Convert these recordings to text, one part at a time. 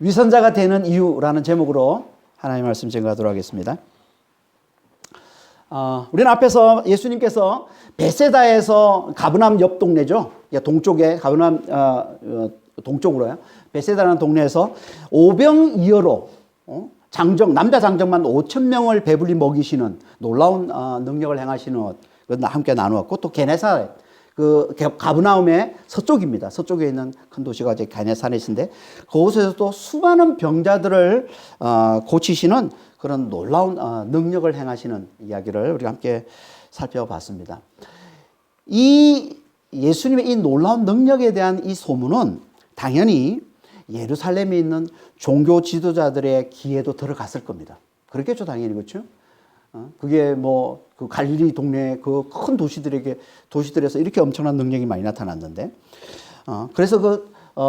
위선자가 되는 이유라는 제목으로 하나님의 말씀 증거하도록 하겠습니다. 우리는 앞에서 예수님께서 베세다에서 가브나움 옆 동네죠. 동쪽에 가브나움 동쪽으로요. 베세다라는 동네에서 오병이어로 남자 장정만 5,000명을 배불리 먹이시는 놀라운 능력을 행하시는 것 함께 나누었고, 또 게네사렛, 가브나움의 서쪽입니다. 서쪽에 있는 큰 도시가 이제 게네사렛인데, 그곳에서 또 수많은 병자들을 고치시는 그런 놀라운 능력을 행하시는 이야기를 우리가 함께 살펴봤습니다. 이 예수님의 이 놀라운 능력에 대한 이 소문은 당연히 예루살렘에 있는 종교 지도자들의 귀에도 들어갔을 겁니다. 그렇겠죠, 당연히. 그렇죠? 그게 그 갈릴리 동네 그 큰 도시들에서 이렇게 엄청난 능력이 많이 나타났는데, 그래서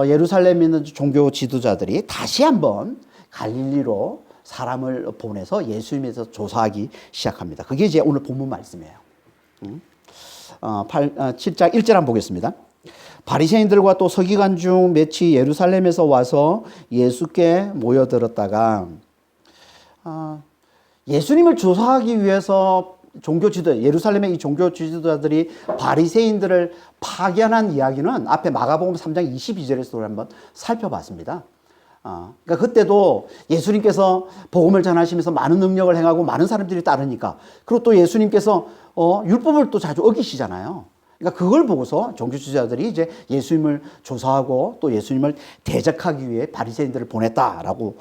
예루살렘에 있는 종교 지도자들이 다시 한번 갈릴리로 사람을 보내서 예수님에 대해서 조사하기 시작합니다. 그게 이제 오늘 본문 말씀이에요. 7장 1절 한번 보겠습니다. 바리새인들과 또 서기관 중 몇이 예루살렘에서 와서 예수께 모여들었다가, 예수님을 조사하기 위해서 예루살렘의 이 종교 지도자들이 바리새인들을 파견한 이야기는 앞에 마가복음 3장 22절에서 한번 살펴봤습니다. 그러니까 그때도 예수님께서 복음을 전하시면서 많은 능력을 행하고 많은 사람들이 따르니까, 그리고 또 예수님께서 율법을 또 자주 어기시잖아요. 그러니까 그걸 보고서 종교 지도자들이 이제 예수님을 조사하고 또 예수님을 대적하기 위해 바리새인들을 보냈다라고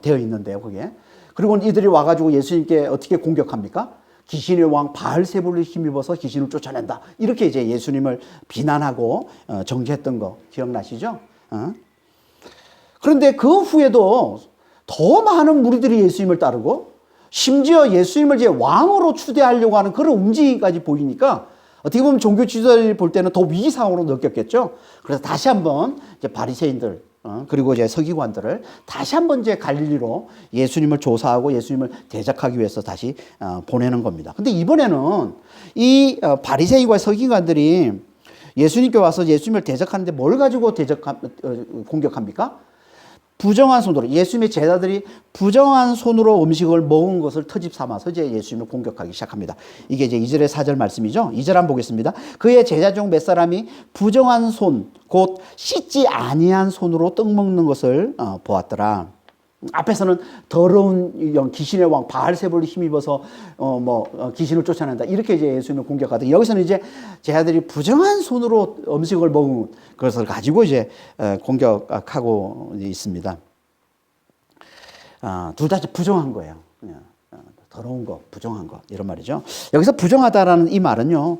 되어 있는데요, 그게. 그리고 이들이 와가지고 예수님께 어떻게 공격합니까? 귀신의 왕 바알세불을 힘입어서 귀신을 쫓아낸다. 이렇게 이제 예수님을 비난하고 정죄했던 거 기억나시죠? 그런데 그 후에도 더 많은 무리들이 예수님을 따르고, 심지어 예수님을 이제 왕으로 추대하려고 하는 그런 움직임까지 보이니까, 어떻게 보면 종교 지도자들이 볼 때는 더 위기 상황으로 느꼈겠죠. 그래서 다시 한번 이제 바리새인들 그리고 이제 서기관들을 다시 한번 이제 갈릴리로 예수님을 조사하고 예수님을 대적하기 위해서 다시 보내는 겁니다. 근데 이번에는 이 바리새인과 서기관들이 예수님께 와서 예수님을 대적하는데 뭘 가지고 공격합니까? 부정한 손으로, 예수님의 제자들이 부정한 손으로 음식을 먹은 것을 터집 삼아서 이제 예수님을 공격하기 시작합니다. 이게 이제 2절의 4절 말씀이죠. 2절 한번 보겠습니다. 그의 제자 중 몇 사람이 부정한 손, 곧 씻지 아니한 손으로 떡 먹는 것을 보았더라. 앞에서는 더러운 귀신의 왕 바알세불을 힘입어서 귀신을 쫓아낸다, 이렇게 이제 예수님을 공격하다. 여기서는 이제 제자들이 부정한 손으로 음식을 먹은 것을 가지고 이제 공격하고 있습니다. 둘 다 부정한 거예요. 더러운 거, 부정한 거, 이런 말이죠. 여기서 부정하다라는 이 말은요,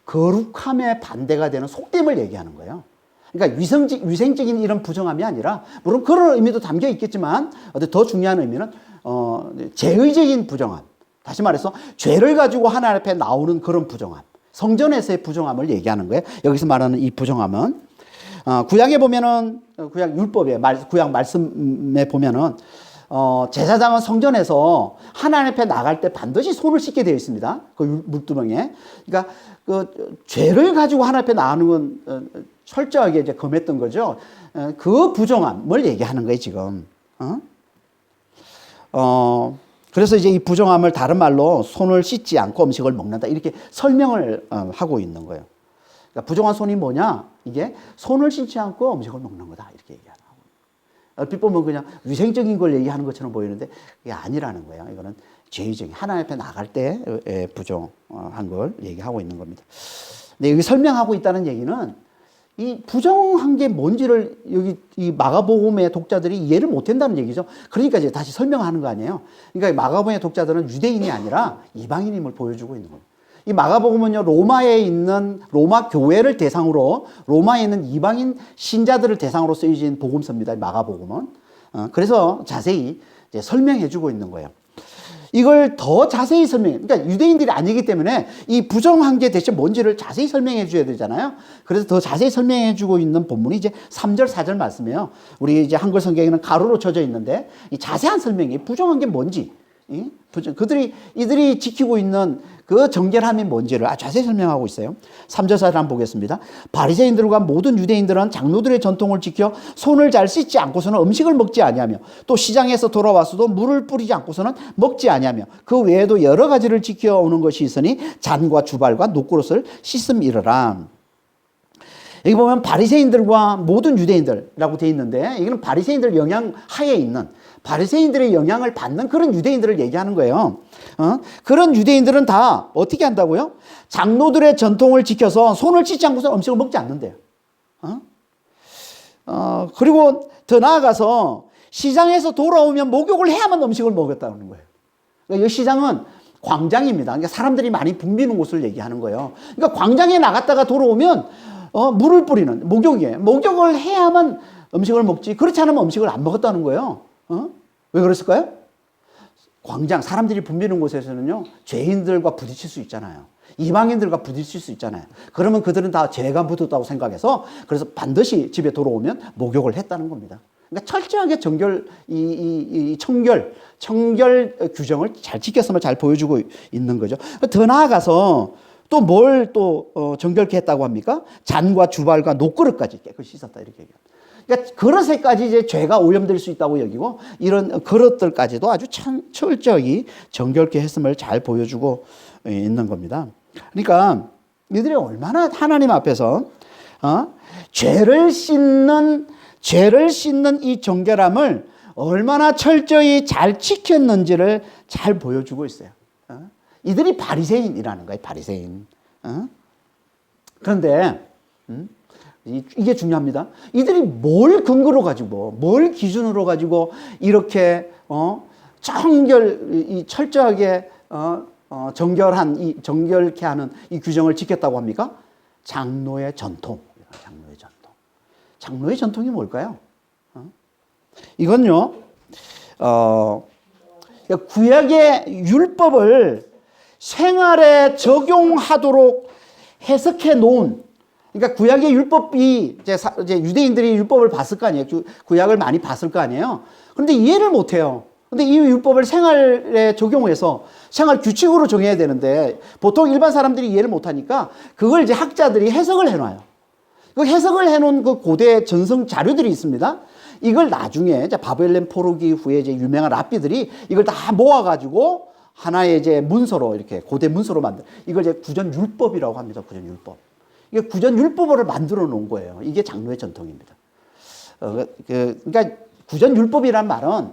거룩함에 반대가 되는 속됨을 얘기하는 거예요. 그러니까 위생적인 이런 부정함이 아니라, 물론 그런 의미도 담겨 있겠지만, 더 중요한 의미는 제의적인 부정함. 다시 말해서 죄를 가지고 하나님 앞에 나오는 그런 부정함, 성전에서의 부정함을 얘기하는 거예요. 여기서 말하는 이 부정함은 구약에 보면은, 구약 율법에 구약 말씀에 보면은 제사장은 성전에서 하나님 앞에 나갈 때 반드시 손을 씻게 되어 있습니다. 그 물두멍에. 그러니까 그 죄를 가지고 하나님 앞에 나가는 건 철저하게 이제 금했던 거죠. 그 부정함을 얘기하는 거예요, 지금. 그래서 이제 이 부정함을 다른 말로 손을 씻지 않고 음식을 먹는다, 이렇게 설명을 하고 있는 거예요. 그러니까 부정한 손이 뭐냐? 이게 손을 씻지 않고 음식을 먹는 거다, 이렇게 얘기하는 거예요. 얼핏 보면 그냥 위생적인 걸 얘기하는 것처럼 보이는데 그게 아니라는 거예요. 이거는 죄의적인, 하나님 앞에 나갈 때 부정한 걸 얘기하고 있는 겁니다. 근데 여기 설명하고 있다는 얘기는, 이 부정한 게 뭔지를 여기 이 마가복음의 독자들이 이해를 못한다는 얘기죠. 그러니까 이제 다시 설명하는 거 아니에요. 그러니까 마가복음의 독자들은 유대인이 아니라 이방인임을 보여주고 있는 겁니다. 이 마가복음은요, 로마에 있는 로마 교회를 대상으로, 로마에 있는 이방인 신자들을 대상으로 쓰여진 복음서입니다, 마가복음은. 그래서 자세히 이제 설명해 주고 있는 거예요. 이걸 더 자세히 그러니까 유대인들이 아니기 때문에 이 부정한 게 대체 뭔지를 자세히 설명해 줘야 되잖아요. 그래서 더 자세히 설명해 주고 있는 본문이 이제 3절, 4절 말씀이에요. 우리 이제 한글 성경에는 가로로 쳐져 있는데, 이 자세한 설명이 부정한 게 뭔지, 이들이 지키고 있는 그 정결함이 뭔지를 아주 자세히 설명하고 있어요. 3절사를 한번 보겠습니다. 바리새인들과 모든 유대인들은 장로들의 전통을 지켜 손을 잘 씻지 않고서는 음식을 먹지 아니하며 또 시장에서 돌아와서도 물을 뿌리지 않고서는 먹지 아니하며 그 외에도 여러 가지를 지켜오는 것이 있으니 잔과 주발과 녹그릇을 씻음이러라. 여기 보면 바리새인들과 모든 유대인들이라고 되어 있는데 이거는 바리새인들 영향 하에 있는 바리새인들의 영향을 받는 그런 유대인들을 얘기하는 거예요. 그런 유대인들은 다 어떻게 한다고요? 장로들의 전통을 지켜서 손을 씻지 않고서 음식을 먹지 않는데요. 그리고 더 나아가서 시장에서 돌아오면 목욕을 해야만 음식을 먹었다는 거예요. 그러니까 이 시장은 광장입니다. 그러니까 사람들이 많이 붐비는 곳을 얘기하는 거예요. 그러니까 광장에 나갔다가 돌아오면 물을 뿌리는 목욕이에요. 목욕을 해야만 음식을 먹지 그렇지 않으면 음식을 안 먹었다는 거예요. 왜 그랬을까요? 광장, 사람들이 붐비는 곳에서는요, 죄인들과 부딪힐 수 있잖아요. 이방인들과 부딪힐 수 있잖아요. 그러면 그들은 다 죄가 묻었다고 생각해서 그래서 반드시 집에 돌아오면 목욕을 했다는 겁니다. 그러니까 철저하게 청결 규정을 잘 지켰음을 잘 보여주고 있는 거죠. 더 나아가서 또 뭘 정결케 했다고 합니까? 잔과 주발과 녹그릇까지 깨끗이 씻었다 이렇게 얘기합니다. 그러니까 그릇에까지 이제 죄가 오염될 수 있다고 여기고 이런 그릇들까지도 아주 철저히 정결케 했음을 잘 보여주고 있는 겁니다. 그러니까 이들이 얼마나 하나님 앞에서 죄를 씻는 이 정결함을 얼마나 철저히 잘 지켰는지를 잘 보여주고 있어요. 이들이 바리새인이라는 거예요. 바리새인. 그런데 이게 중요합니다. 이들이 뭘 근거로 가지고 뭘 기준으로 가지고 이렇게 철저하게 정결케 하는 이 규정을 지켰다고 합니까? 장로의 전통. 장로의 전통이 뭘까요? 이건요. 구약의 율법을 생활에 적용하도록 해석해 놓은, 그러니까 구약의 율법이 이제 유대인들이 율법을 봤을 거 아니에요. 구약을 많이 봤을 거 아니에요. 그런데 이해를 못 해요. 근데 이 율법을 생활에 적용해서 생활 규칙으로 정해야 되는데 보통 일반 사람들이 이해를 못 하니까 그걸 이제 학자들이 해석을 해 놔요. 그 해석을 해 놓은 그 고대 전성 자료들이 있습니다. 이걸 나중에 이제 바벨론 포로기 후에 이제 유명한 랍비들이 이걸 다 모아가지고 하나의 이제 문서로 이렇게 고대 문서로 만든 이걸 이제 구전율법이라고 합니다. 구전율법. 이게 구전율법을 만들어 놓은 거예요. 이게 장로의 전통입니다. 그러니까 구전율법이란 말은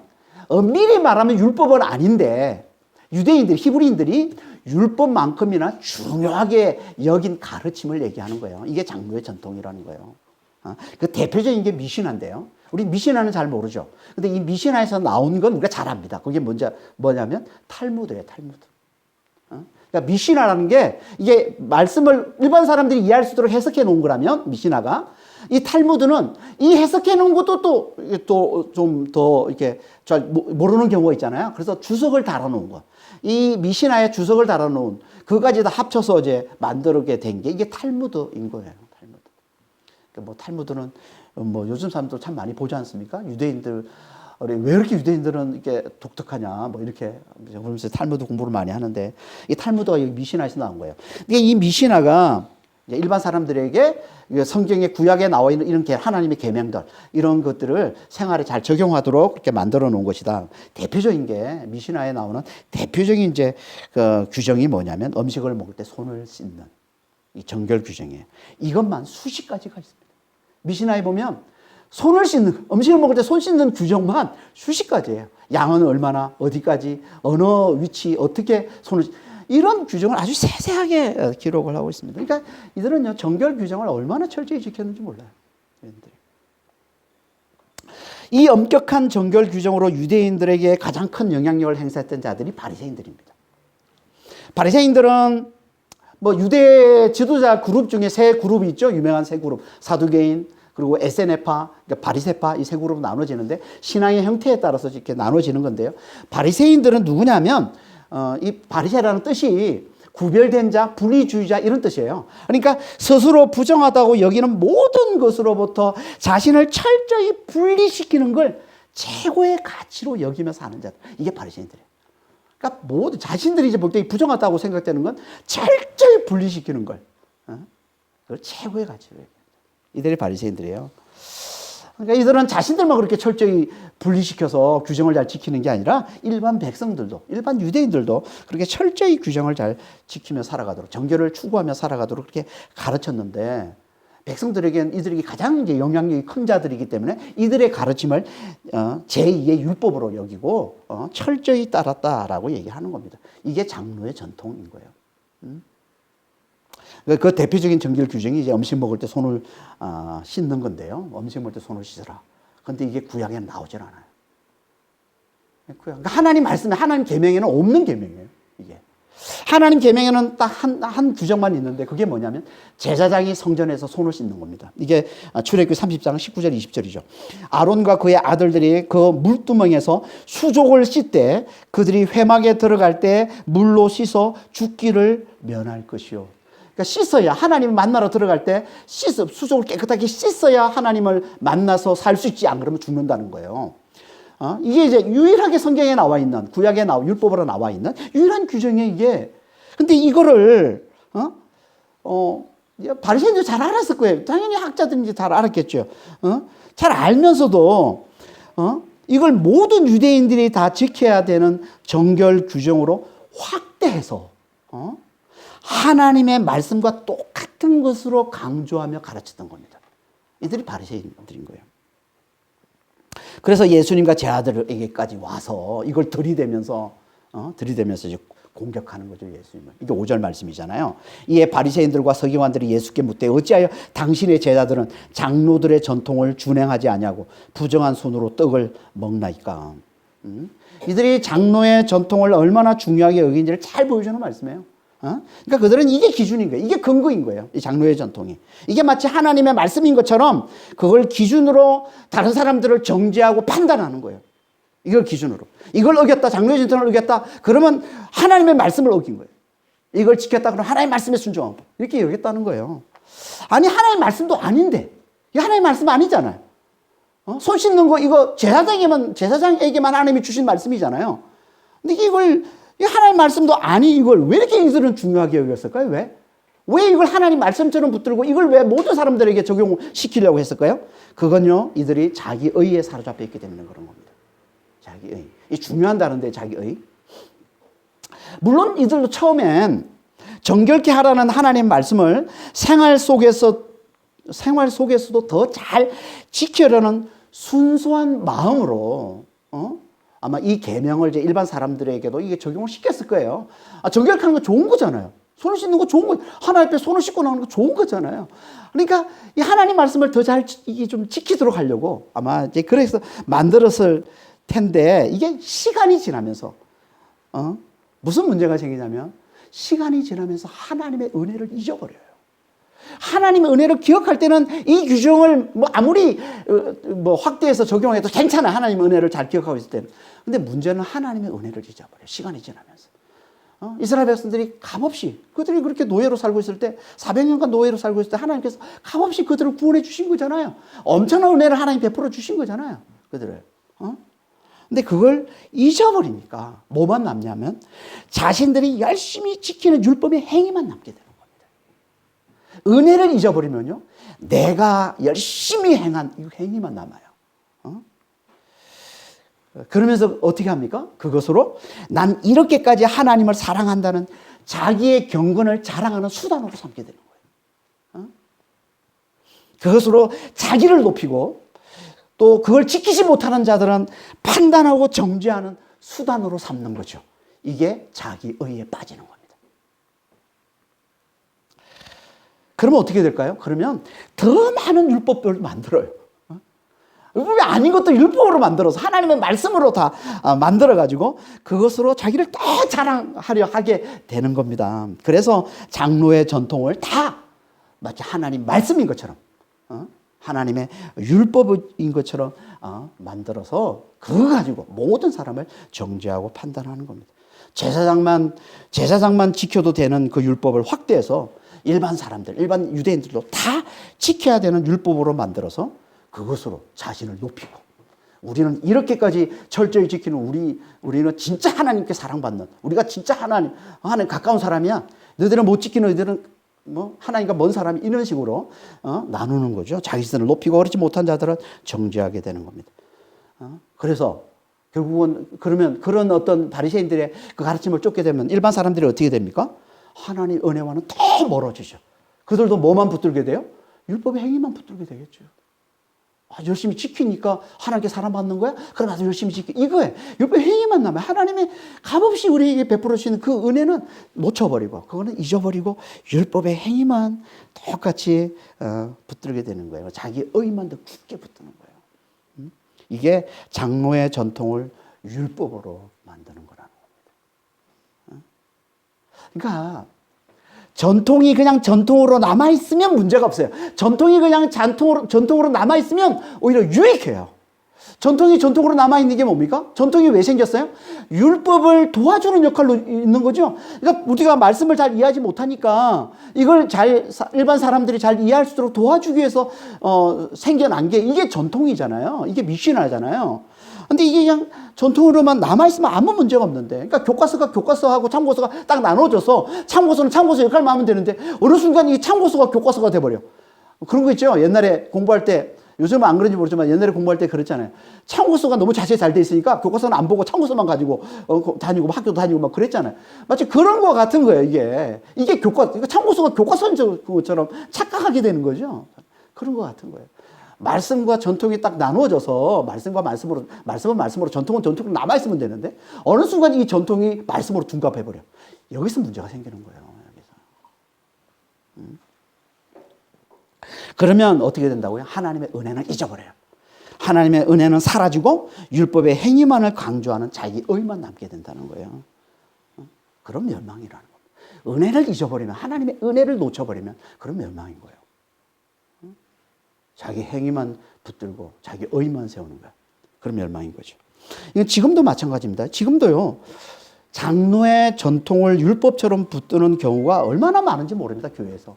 엄밀히 말하면 율법은 아닌데 유대인들, 히브리인들이 율법만큼이나 중요하게 여긴 가르침을 얘기하는 거예요. 이게 장로의 전통이라는 거예요. 그 대표적인 게 미시나인데요. 우리 미시나는 잘 모르죠. 근데 이 미시나에서 나온 건 우리가 잘 압니다. 그게 뭐냐면 탈무드예요, 탈무드. 그러니까 미시나라는 게 이게 말씀을 일반 사람들이 이해할 수 있도록 해석해 놓은 거라면 미시나가 이 탈무드는 이 해석해 놓은 것도 또 좀 더 이렇게 잘 모르는 경우가 있잖아요. 그래서 주석을 달아 놓은 거. 이 미시나에 주석을 달아 놓은 그까지 다 합쳐서 이제 만들게 된 게 이게 탈무드인 거예요. 탈무드. 그러니까 뭐 탈무드는 뭐 요즘 사람도 참 많이 보지 않습니까? 유대인들 왜 이렇게 유대인들은 이렇게 독특하냐 뭐 이렇게 그러면서 탈무드 공부를 많이 하는데 이 탈무드가 이 미시나에서 나온 거예요. 이 미시나가 일반 사람들에게 성경의 구약에 나와 있는 이런 하나님의 계명들 이런 것들을 생활에 잘 적용하도록 그렇게 만들어 놓은 것이다. 대표적인 게 미시나에 나오는 대표적인 이제 그 규정이 뭐냐면 음식을 먹을 때 손을 씻는 이 정결 규정이에요. 이것만 수십 가지가 있습니다. 미시나에 보면 손을 씻는, 음식을 먹을 때 손 씻는 규정만 수십 가지예요. 양은 얼마나, 어디까지, 어느 위치, 어떻게 손을, 이런 규정을 아주 세세하게 기록을 하고 있습니다. 그러니까 이들은요, 정결 규정을 얼마나 철저히 지켰는지 몰라요. 이 엄격한 정결 규정으로 유대인들에게 가장 큰 영향력을 행사했던 자들이 바리새인들입니다. 바리새인들은 뭐 유대 지도자 그룹 중에 세 그룹이 있죠. 유명한 세 그룹. 사두개인, 그리고 에세네파, 그러니까 바리새파 이 세 그룹으로 나눠지는데 신앙의 형태에 따라서 이렇게 나눠지는 건데요. 바리새인들은 누구냐면 이 바리새라는 뜻이 구별된 자, 분리주의자 이런 뜻이에요. 그러니까 스스로 부정하다고 여기는 모든 것으로부터 자신을 철저히 분리시키는 걸 최고의 가치로 여기며 사는 자들. 이게 바리새인들이에요. 그러니까 모두 자신들이 이제 볼 때 부정하다고 생각되는 건 철저히 분리시키는 걸. 그걸 최고의 가치로 얘기합니다. 이들이 바리새인들이에요. 그러니까 이들은 자신들만 그렇게 철저히 분리시켜서 규정을 잘 지키는 게 아니라 일반 백성들도, 일반 유대인들도 그렇게 철저히 규정을 잘 지키며 살아가도록, 정결을 추구하며 살아가도록 그렇게 가르쳤는데, 백성들에게는 이들이 가장 이제 영향력이 큰 자들이기 때문에 이들의 가르침을 제2의 율법으로 여기고 철저히 따랐다라고 얘기하는 겁니다. 이게 장로의 전통인 거예요. 그 대표적인 정결 규정이 이제 음식 먹을 때 손을 씻는 건데요. 음식 먹을 때 손을 씻어라. 근데 이게 구약에는 나오질 않아요. 그러니까 하나님 말씀에, 하나님 계명에는 없는 계명이에요. 이게 하나님 계명에는 딱 한 규정만 있는데, 그게 뭐냐면 제사장이 성전에서 손을 씻는 겁니다. 이게 출애굽기 30장 19절 20절이죠. 아론과 그의 아들들이 그 물두멍에서 수족을 씻되 그들이 회막에 들어갈 때 물로 씻어 죽기를 면할 것이요. 그러니까 씻어야, 하나님을 만나러 들어갈 때 수족을 깨끗하게 씻어야 하나님을 만나서 살 수 있지, 안 그러면 죽는다는 거예요. 이게 이제 유일하게 성경에 나와 있는, 구약에 율법으로 나와 있는 유일한 규정이에요, 이게. 근데 이거를, 바리새인도 잘 알았을 거예요. 당연히 학자들인지 잘 알았겠죠. 잘 알면서도, 이걸 모든 유대인들이 다 지켜야 되는 정결 규정으로 확대해서, 하나님의 말씀과 똑같은 것으로 강조하며 가르쳤던 겁니다. 이들이 바리새인들인 거예요. 그래서 예수님과 제 아들에게까지 와서 이걸 들이대면서 이제 공격하는 거죠, 예수님을. 이게 5절 말씀이잖아요. 이에 바리새인들과 서기관들이 예수께 묻되 어찌하여 당신의 제자들은 장로들의 전통을 준행하지 아니하고 부정한 손으로 떡을 먹나이까. 이들이 장로의 전통을 얼마나 중요하게 여긴지를 잘 보여주는 말씀이에요. 그러니까 그들은 이게 기준인 거예요. 이게 근거인 거예요. 이 장로의 전통이. 이게 마치 하나님의 말씀인 것처럼 그걸 기준으로 다른 사람들을 정죄하고 판단하는 거예요. 이걸 기준으로. 이걸 어겼다, 장로의 전통을 어겼다, 그러면 하나님의 말씀을 어긴 거예요. 이걸 지켰다, 그러면 하나님의 말씀에 순종하고. 이렇게 여겼다는 거예요. 아니, 하나님의 말씀도 아닌데. 이게 하나님의 말씀 아니잖아요. 손 씻는 거, 이거 제사장에게만 하나님이 주신 말씀이잖아요. 근데 이걸 하나님 말씀도 아니, 이걸 왜 이렇게 이들은 중요하게 여겼을까요? 왜 이걸 하나님 말씀처럼 붙들고 이걸 왜 모든 사람들에게 적용시키려고 했을까요? 그건요, 이들이 자기 의에 사로잡혀 있기 때문에 그런 겁니다. 자기 의. 이 중요한다는데, 자기 의. 물론 이들도 처음엔 정결케 하라는 하나님 말씀을 생활 속에서도 더 잘 지키려는 순수한 마음으로, 아마 이 계명을 이제 일반 사람들에게도 이게 적용을 시켰을 거예요. 정결하는 거 좋은 거잖아요. 손을 씻는 거 좋은 거, 하나님 앞에 손을 씻고 나오는 거 좋은 거잖아요. 그러니까 이 하나님 말씀을 더 잘 이게 좀 지키도록 하려고 아마 이제 그래서 만들었을 텐데, 이게 시간이 지나면서 무슨 문제가 생기냐면, 시간이 지나면서 하나님의 은혜를 잊어버려요. 하나님의 은혜를 기억할 때는 이 규정을 아무리 확대해서 적용해도 괜찮아. 하나님의 은혜를 잘 기억하고 있을 때는. 근데 문제는 하나님의 은혜를 잊어버려요. 시간이 지나면서. 이스라엘 백성들이 값없이, 그들이 그렇게 노예로 살고 있을 때, 400년간 노예로 살고 있을 때 하나님께서 값없이 그들을 구원해 주신 거잖아요. 엄청난 은혜를 하나님 베풀어 주신 거잖아요. 그들을. 근데 그걸 잊어버리니까 뭐만 남냐면 자신들이 열심히 지키는 율법의 행위만 남게 되는 겁니다. 은혜를 잊어버리면요, 내가 열심히 행한 이 행위만 남아요. 그러면서 어떻게 합니까? 그것으로 난 이렇게까지 하나님을 사랑한다는 자기의 경건을 자랑하는 수단으로 삼게 되는 거예요. 그것으로 자기를 높이고, 또 그걸 지키지 못하는 자들은 판단하고 정죄하는 수단으로 삼는 거죠. 이게 자기 의에 빠지는 겁니다. 그러면 어떻게 될까요? 그러면 더 많은 율법들을 만들어요. 율법이 아닌 것도 율법으로 만들어서 하나님의 말씀으로 다 만들어가지고 그것으로 자기를 더 자랑하려 하게 되는 겁니다. 그래서 장로의 전통을 다 마치 하나님 말씀인 것처럼, 하나님의 율법인 것처럼 만들어서 그거 가지고 모든 사람을 정죄하고 판단하는 겁니다. 제사장만 지켜도 되는 그 율법을 확대해서 일반 사람들, 일반 유대인들도 다 지켜야 되는 율법으로 만들어서 그것으로 자신을 높이고 우리는 이렇게까지 철저히 지키는 우리는 진짜 하나님께 사랑받는, 우리가 진짜 하나님 가까운 사람이야. 너희들은 못 지키는, 너희들은 뭐 하나님과 먼 사람이, 이런 식으로 나누는 거죠. 자기 스스로 높이고 그렇지 못한 자들은 정죄하게 되는 겁니다. 그래서 결국은 그러면 그런 어떤 바리새인들의 그 가르침을 쫓게 되면 일반 사람들이 어떻게 됩니까? 하나님 은혜와는 더 멀어지죠. 그들도 뭐만 붙들게 돼요? 율법의 행위만 붙들게 되겠죠. 열심히 지키니까 하나님께 사랑받는 거야? 그럼 나도 열심히 지키. 이거예요. 율법의 행위만 남아요. 하나님이 값없이 우리에게 베풀어 주시는 그 은혜는 놓쳐버리고, 그거는 잊어버리고 율법의 행위만 똑같이 붙들게 되는 거예요. 자기 의만 더 굳게 붙드는 거예요. 이게 장로의 전통을 율법으로 만드는 거라는 겁니다. 그러니까 전통이 그냥 전통으로 남아있으면 문제가 없어요. 전통이 그냥 전통으로 남아있으면 오히려 유익해요. 전통이 전통으로 남아있는 게 뭡니까? 전통이 왜 생겼어요? 율법을 도와주는 역할로 있는 거죠. 그러니까 우리가 말씀을 잘 이해하지 못하니까 이걸 일반 사람들이 잘 이해할 수 있도록 도와주기 위해서 생겨난 게 이게 전통이잖아요. 이게 미시나잖아요. 근데 이게 그냥 전통으로만 남아있으면 아무 문제가 없는데. 그러니까 교과서가 교과서하고 참고서가 딱 나눠져서 참고서는 참고서 역할만 하면 되는데 어느 순간 이 참고서가 교과서가 돼버려. 그런 거 있죠. 옛날에 공부할 때, 요즘은 안 그런지 모르지만 옛날에 공부할 때 그랬잖아요. 참고서가 너무 자세히 잘 돼 있으니까 교과서는 안 보고 참고서만 가지고 다니고 학교도 다니고 막 그랬잖아요. 마치 그런 거 같은 거예요, 이게. 이게 참고서가 교과서인 것처럼 착각하게 되는 거죠. 그런 거 같은 거예요. 말씀과 전통이 딱 나누어져서 말씀은 말씀으로, 전통은 전통으로 남아있으면 되는데 어느 순간 이 전통이 말씀으로 둔갑해버려. 여기서 문제가 생기는 거예요. 여기서. 그러면 어떻게 된다고요? 하나님의 은혜는 잊어버려요. 하나님의 은혜는 사라지고 율법의 행위만을 강조하는 자기 의만 남게 된다는 거예요. 그럼 멸망이라는 겁니다. 은혜를 잊어버리면, 하나님의 은혜를 놓쳐버리면 그럼 멸망인 거예요. 자기 행위만 붙들고 자기 의만 세우는 거야. 그럼 멸망인 거죠. 이건 지금도 마찬가지입니다. 지금도요, 장로의 전통을 율법처럼 붙드는 경우가 얼마나 많은지 모릅니다, 교회에서.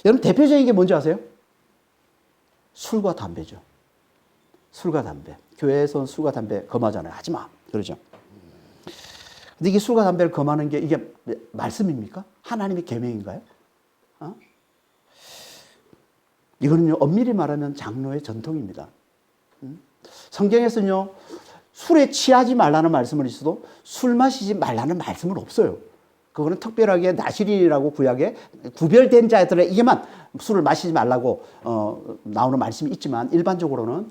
여러분, 대표적인 게 뭔지 아세요? 술과 담배죠. 술과 담배. 교회에서는 술과 담배 금하잖아요. 하지 마. 그러죠. 근데 이게 술과 담배를 금하는 게 이게 말씀입니까? 하나님의 계명인가요? 이거는요, 엄밀히 말하면 장로의 전통입니다. 성경에서는요, 술에 취하지 말라는 말씀은 있어도 술 마시지 말라는 말씀은 없어요. 그거는 특별하게 나실이라고 구약에 구별된 자들에게만 술을 마시지 말라고 나오는 말씀이 있지만 일반적으로는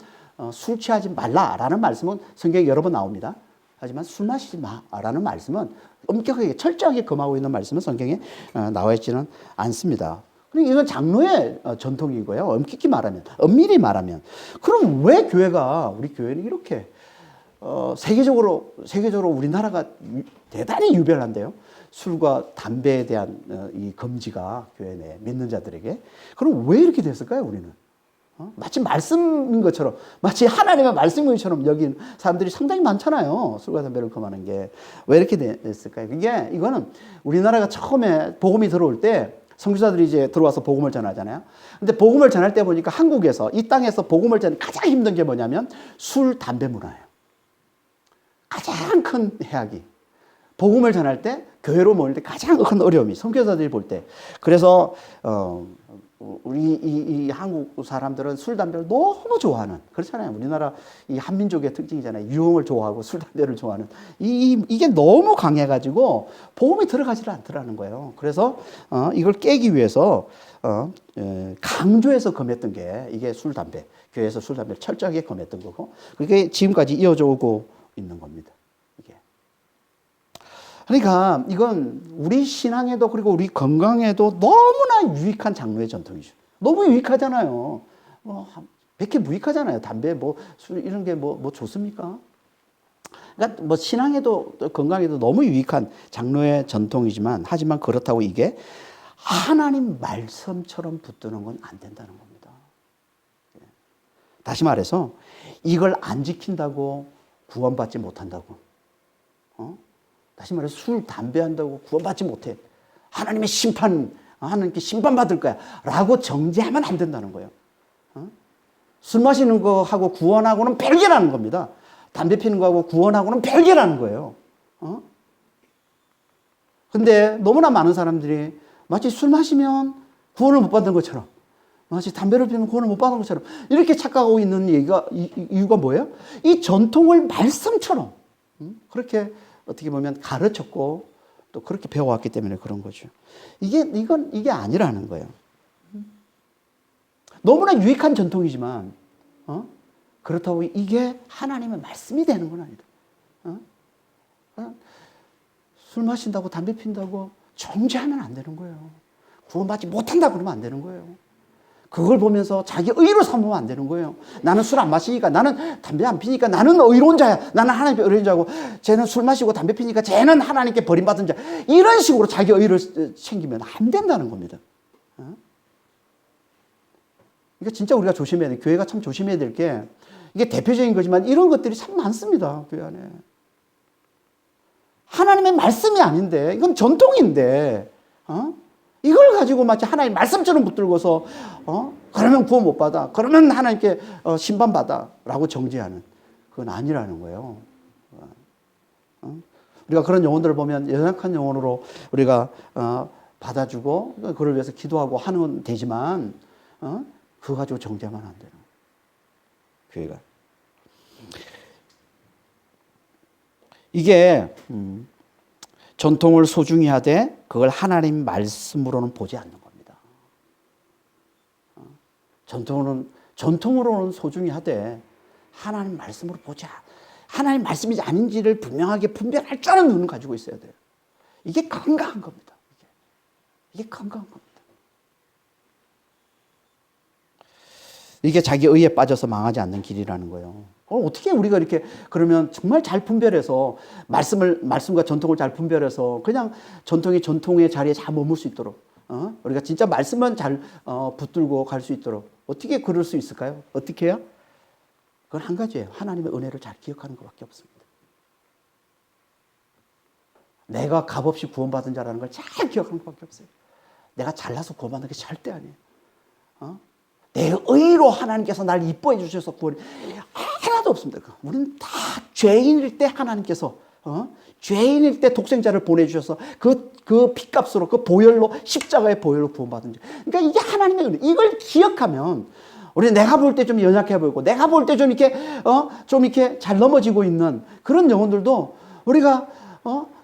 술 취하지 말라라는 말씀은 성경에 여러 번 나옵니다. 하지만 술 마시지 마라는 말씀은 엄격하게 철저하게 금하고 있는 말씀은 성경에 나와 있지는 않습니다. 그러니까 이건 장로의 전통이고요. 엄밀히 말하면. 그럼 왜 우리 교회는 이렇게, 세계적으로 우리나라가 대단히 유별한데요. 술과 담배에 대한 이 금지가 교회 내 믿는 자들에게. 그럼 왜 이렇게 됐을까요, 우리는? 마치 말씀인 것처럼, 마치 하나님의 말씀인 것처럼 여긴 사람들이 상당히 많잖아요. 술과 담배를 금하는 게. 왜 이렇게 됐을까요? 이거는 우리나라가 처음에 복음이 들어올 때 선교사들이 이제 들어와서 복음을 전하잖아요. 근데 복음을 전할 때 보니까 한국에서, 이 땅에서 복음을 전하는 가장 힘든 게 뭐냐면 술, 담배 문화예요. 가장 큰 해악이. 복음을 전할 때, 교회로 모일 때 가장 큰 어려움이 선교사들이 볼 때. 그래서 우리 이 한국 사람들은 술, 담배를 너무 좋아하는, 그렇잖아요. 우리나라 이 한민족의 특징이잖아요. 유흥을 좋아하고 술, 담배를 좋아하는. 이게 너무 강해가지고 복음이 들어가지를 않더라는 거예요. 그래서 이걸 깨기 위해서 강조해서 금했던 게 이게 술, 담배. 교회에서 술, 담배를 철저하게 금했던 거고, 그게 지금까지 이어져 오고 있는 겁니다. 이게. 그러니까 이건 우리 신앙에도, 그리고 우리 건강에도 너무나 유익한 장로의 전통이죠. 너무 유익하잖아요. 왜 이렇게 무익하잖아요. 담배, 술, 이런 게 좋습니까? 그러니까 신앙에도 건강에도 너무 유익한 장로의 전통이지만, 하지만 그렇다고 이게 하나님 말씀처럼 붙드는 건 안 된다는 겁니다. 다시 말해서 이걸 안 지킨다고 구원받지 못한다고. 다시 말해서 술, 담배 한다고 구원받지 못해. 하나님의 심판받을 거야. 라고 정죄하면 안 된다는 거예요. 술 마시는 거하고 구원하고는 별개라는 겁니다. 담배 피는 거하고 구원하고는 별개라는 거예요. 근데 너무나 많은 사람들이 마치 술 마시면 구원을 못 받는 것처럼, 마치 담배를 피우면 구원을 못 받는 것처럼 이렇게 착각하고 있는 이유가 뭐예요? 이 전통을 말씀처럼 그렇게 어떻게 보면 가르쳤고 또 그렇게 배워왔기 때문에 그런 거죠. 이게 아니라는 거예요. 너무나 유익한 전통이지만, 그렇다고 이게 하나님의 말씀이 되는 건 아니다. 술 마신다고 담배 핀다고 정죄하면 안 되는 거예요. 구원받지 못한다 그러면 안 되는 거예요. 그걸 보면서 자기 의로 삼으면 안 되는 거예요. 나는 술 안 마시니까, 나는 담배 안 피니까 나는 의로운 자야. 나는 하나님께 의로운 자고, 쟤는 술 마시고 담배 피니까 쟤는 하나님께 버림받은 자. 이런 식으로 자기 의를 챙기면 안 된다는 겁니다. 그러니까 진짜 우리가 조심해야 돼. 교회가 참 조심해야 될 게, 이게 대표적인 거지만 이런 것들이 참 많습니다. 교회 안에. 하나님의 말씀이 아닌데, 이건 전통인데, 이걸 가지고 마치 하나님 말씀처럼 붙들고서, 그러면 구원 못 받아. 그러면 하나님께 심판받아. 라고 정죄하는. 그건 아니라는 거예요. 우리가 그런 영혼들을 보면 연약한 영혼으로 우리가 받아주고, 그걸 위해서 기도하고 하는 건 되지만, 그거 가지고 정죄하면 안 되는 거예요. 교회가. 이게 전통을 소중히 하되 그걸 하나님 말씀으로는 보지 않는 겁니다. 전통으로는 소중히 하되 하나님 말씀으로 보자. 하나님 말씀이 아닌지를 분명하게 분별할 줄 아는 눈을 가지고 있어야 돼요. 이게 건강한 겁니다. 이게 건강한 겁니다. 이게 자기 의에 빠져서 망하지 않는 길이라는 거예요. 어떻게 우리가 이렇게 그러면 정말 잘 분별해서 말씀과 전통을 잘 분별해서 그냥 전통의 자리에 잘 머물 수 있도록 우리가 진짜 말씀만 잘 붙들고 갈 수 있도록 어떻게 그럴 수 있을까요? 어떻게 해요? 그건 한 가지예요. 하나님의 은혜를 잘 기억하는 것밖에 없습니다. 내가 값없이 구원받은 자라는 걸 잘 기억하는 것밖에 없어요. 내가 잘나서 구원받는 게 절대 아니에요. 내 의로 하나님께서 날 이뻐해 주셔서 구원이 하나도 없습니다. 우리는 다 죄인일 때 하나님께서 죄인일 때 독생자를 보내주셔서 그 피값으로 그 보혈로 십자가의 보혈로 구원받은 자. 그러니까 이게 하나님의 은혜. 이걸 기억하면 우리 내가 볼 때 좀 연약해 보이고 내가 볼 때 좀 이렇게 잘 넘어지고 있는 그런 영혼들도 우리가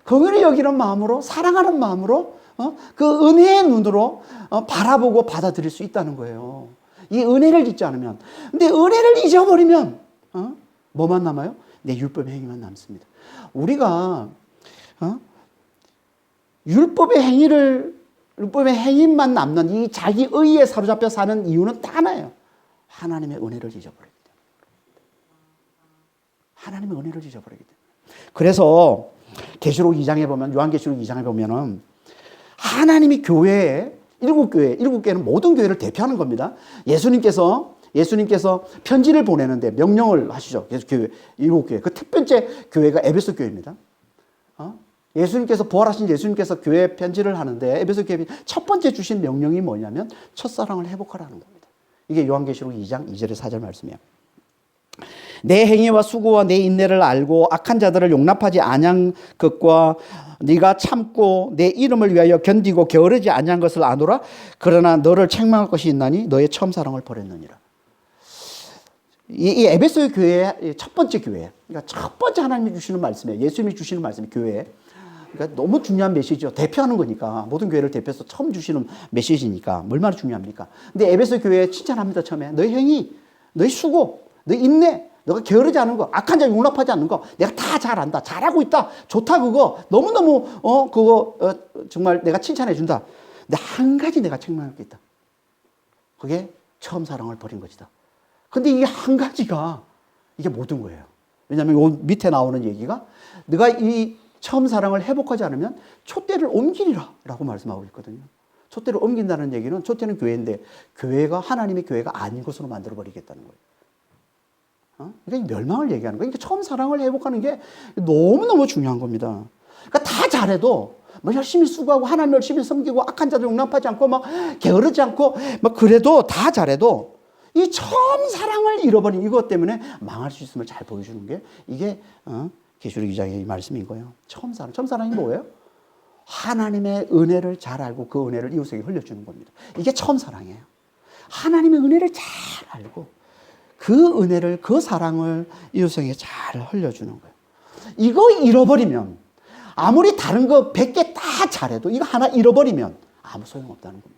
긍휼히 여기는 마음으로 사랑하는 마음으로 그 은혜의 눈으로 바라보고 받아들일 수 있다는 거예요. 이 은혜를 잊지 않으면. 근데 은혜를 잊어버리면 뭐만 남아요? 내 율법의 행위만 남습니다. 우리가 율법의 행위만 남는 이 자기 의에 사로잡혀 사는 이유는 딱 하나예요. 하나님의 은혜를 잊어버리기 때문에. 하나님의 은혜를 잊어버리기 때문에. 그래서 계시록 2장에 보면, 요한계시록 2장에 보면은 하나님이 교회에 일곱 교회는 모든 교회를 대표하는 겁니다. 예수님께서 편지를 보내는데 명령을 하시죠. 그래서 교회, 일곱 교회. 그 첫 번째 교회가 에베소 교회입니다. 부활하신 예수님께서 교회에 편지를 하는데 에베소 교회 첫 번째 주신 명령이 뭐냐면 첫사랑을 회복하라는 겁니다. 이게 요한계시록 2장 2절에 4절 말씀이에요. 내 행위와 수고와 내 인내를 알고 악한 자들을 용납하지 아니한 것과 네가 참고 내 이름을 위하여 견디고 게으르지 아니한 것을 아노라. 그러나 너를 책망할 것이 있나니 너의 처음 사랑을 버렸느니라. 이 에베소 교회의 첫 번째 교회, 그러니까 첫 번째 하나님이 주시는 말씀이에요. 예수님이 주시는 말씀이 교회. 그러니까 너무 중요한 메시지죠. 대표하는 거니까. 모든 교회를 대표해서 처음 주시는 메시지니까 얼마나 중요합니까? 근데 에베소 교회 칭찬합니다. 처음에 너의 행위, 너의 수고, 너의 인내, 너가 게으르지 않은 거, 악한 자 용납하지 않는 거, 내가 다 잘한다, 잘하고 있다, 좋다 그거, 너무너무 정말 내가 칭찬해 준다. 근데 한 가지 내가 책망할 게 있다. 그게 처음 사랑을 버린 것이다. 근데 이게 한 가지가 이게 모든 거예요. 왜냐하면 요 밑에 나오는 얘기가 네가 이 처음 사랑을 회복하지 않으면 촛대를 옮기리라 라고 말씀하고 있거든요. 촛대를 옮긴다는 얘기는 촛대는 교회인데 교회가 하나님의 교회가 아닌 것으로 만들어버리겠다는 거예요. 그러니까 멸망을 얘기하는 거예요. 그러니까 처음 사랑을 회복하는 게 너무너무 중요한 겁니다. 그러니까 다 잘해도 뭐 열심히 수고하고 하나님 열심히 섬기고 악한 자들 용납하지 않고 막 게으르지 않고 막 그래도 다 잘해도 이 처음 사랑을 잃어버린 이것 때문에 망할 수 있음을 잘 보여주는 게 이게 계시록 2장의 이 말씀인 거예요. 처음 사랑. 처음 사랑이 뭐예요? 하나님의 은혜를 잘 알고 그 은혜를 이웃에게 흘려주는 겁니다. 이게 처음 사랑이에요. 하나님의 은혜를 잘 알고 그 은혜를, 그 사랑을 이웃에게 잘 흘려주는 거예요. 이거 잃어버리면 아무리 다른 거 100개 다 잘해도 이거 하나 잃어버리면 아무 소용없다는 겁니다.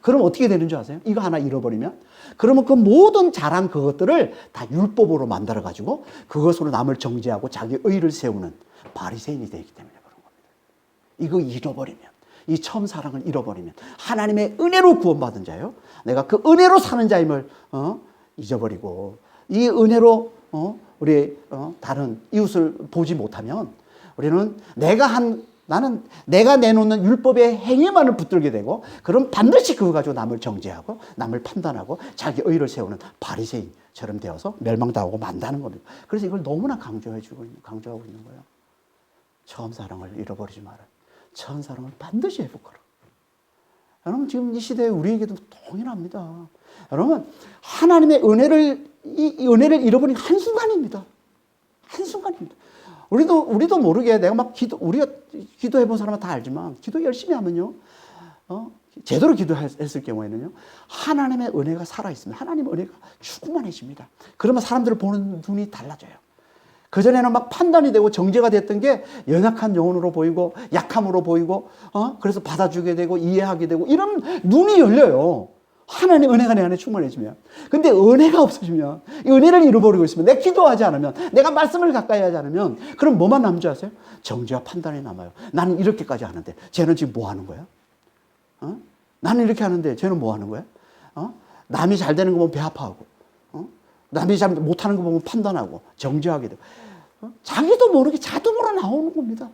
그럼 어떻게 되는 줄 아세요? 이거 하나 잃어버리면? 그러면 그 모든 잘한 그것들을 다 율법으로 만들어가지고 그것으로 남을 정죄하고 자기 의를 세우는 바리새인이 되기 때문에 그런 겁니다. 이거 잃어버리면, 이 처음 사랑을 잃어버리면 하나님의 은혜로 구원받은 자요. 내가 그 은혜로 사는 자임을 잊어버리고 이 은혜로 우리 다른 이웃을 보지 못하면 우리는 나는 내가 내놓는 율법의 행위만을 붙들게 되고 그럼 반드시 그거 가지고 남을 정죄하고 남을 판단하고 자기 의를 세우는 바리새인처럼 되어서 멸망당하고 만다는 겁니다. 그래서 이걸 너무나 강조하고 있는 거예요. 처음 사랑을 잃어버리지 마라. 처음 사랑을 반드시 회복하라. 여러분 지금 이 시대에 우리에게도 동일합니다. 여러분 하나님의 이 은혜를 잃어버린 한순간입니다. 한순간입니다. 우리도 모르게 내가 우리가 기도해 본 사람은 다 알지만 기도 열심히 하면요. 제대로 기도했을 경우에는요. 하나님의 은혜가 살아있습니다. 하나님의 은혜가 충만해집니다. 그러면 사람들을 보는 눈이 달라져요. 그전에는 막 판단이 되고 정죄가 됐던 게 연약한 영혼으로 보이고 약함으로 보이고 그래서 받아주게 되고 이해하게 되고 이런 눈이 열려요. 하나님의 은혜가 내 안에 충만해지면. 근데 은혜가 없어지면, 이 은혜를 잃어버리고 있으면, 내가 기도하지 않으면, 내가 말씀을 가까이 하지 않으면, 그럼 뭐만 남는 줄 아세요? 정죄와 판단이 남아요. 나는 이렇게까지 하는데, 쟤는 지금 뭐 하는 거야? 나는 이렇게 하는데, 쟤는 뭐 하는 거야? 남이 잘 되는 거 보면 배 아파하고, 남이 잘 못하는 거 보면 판단하고, 정죄하게 되고, 자기도 모르게 자동으로 나오는 겁니다.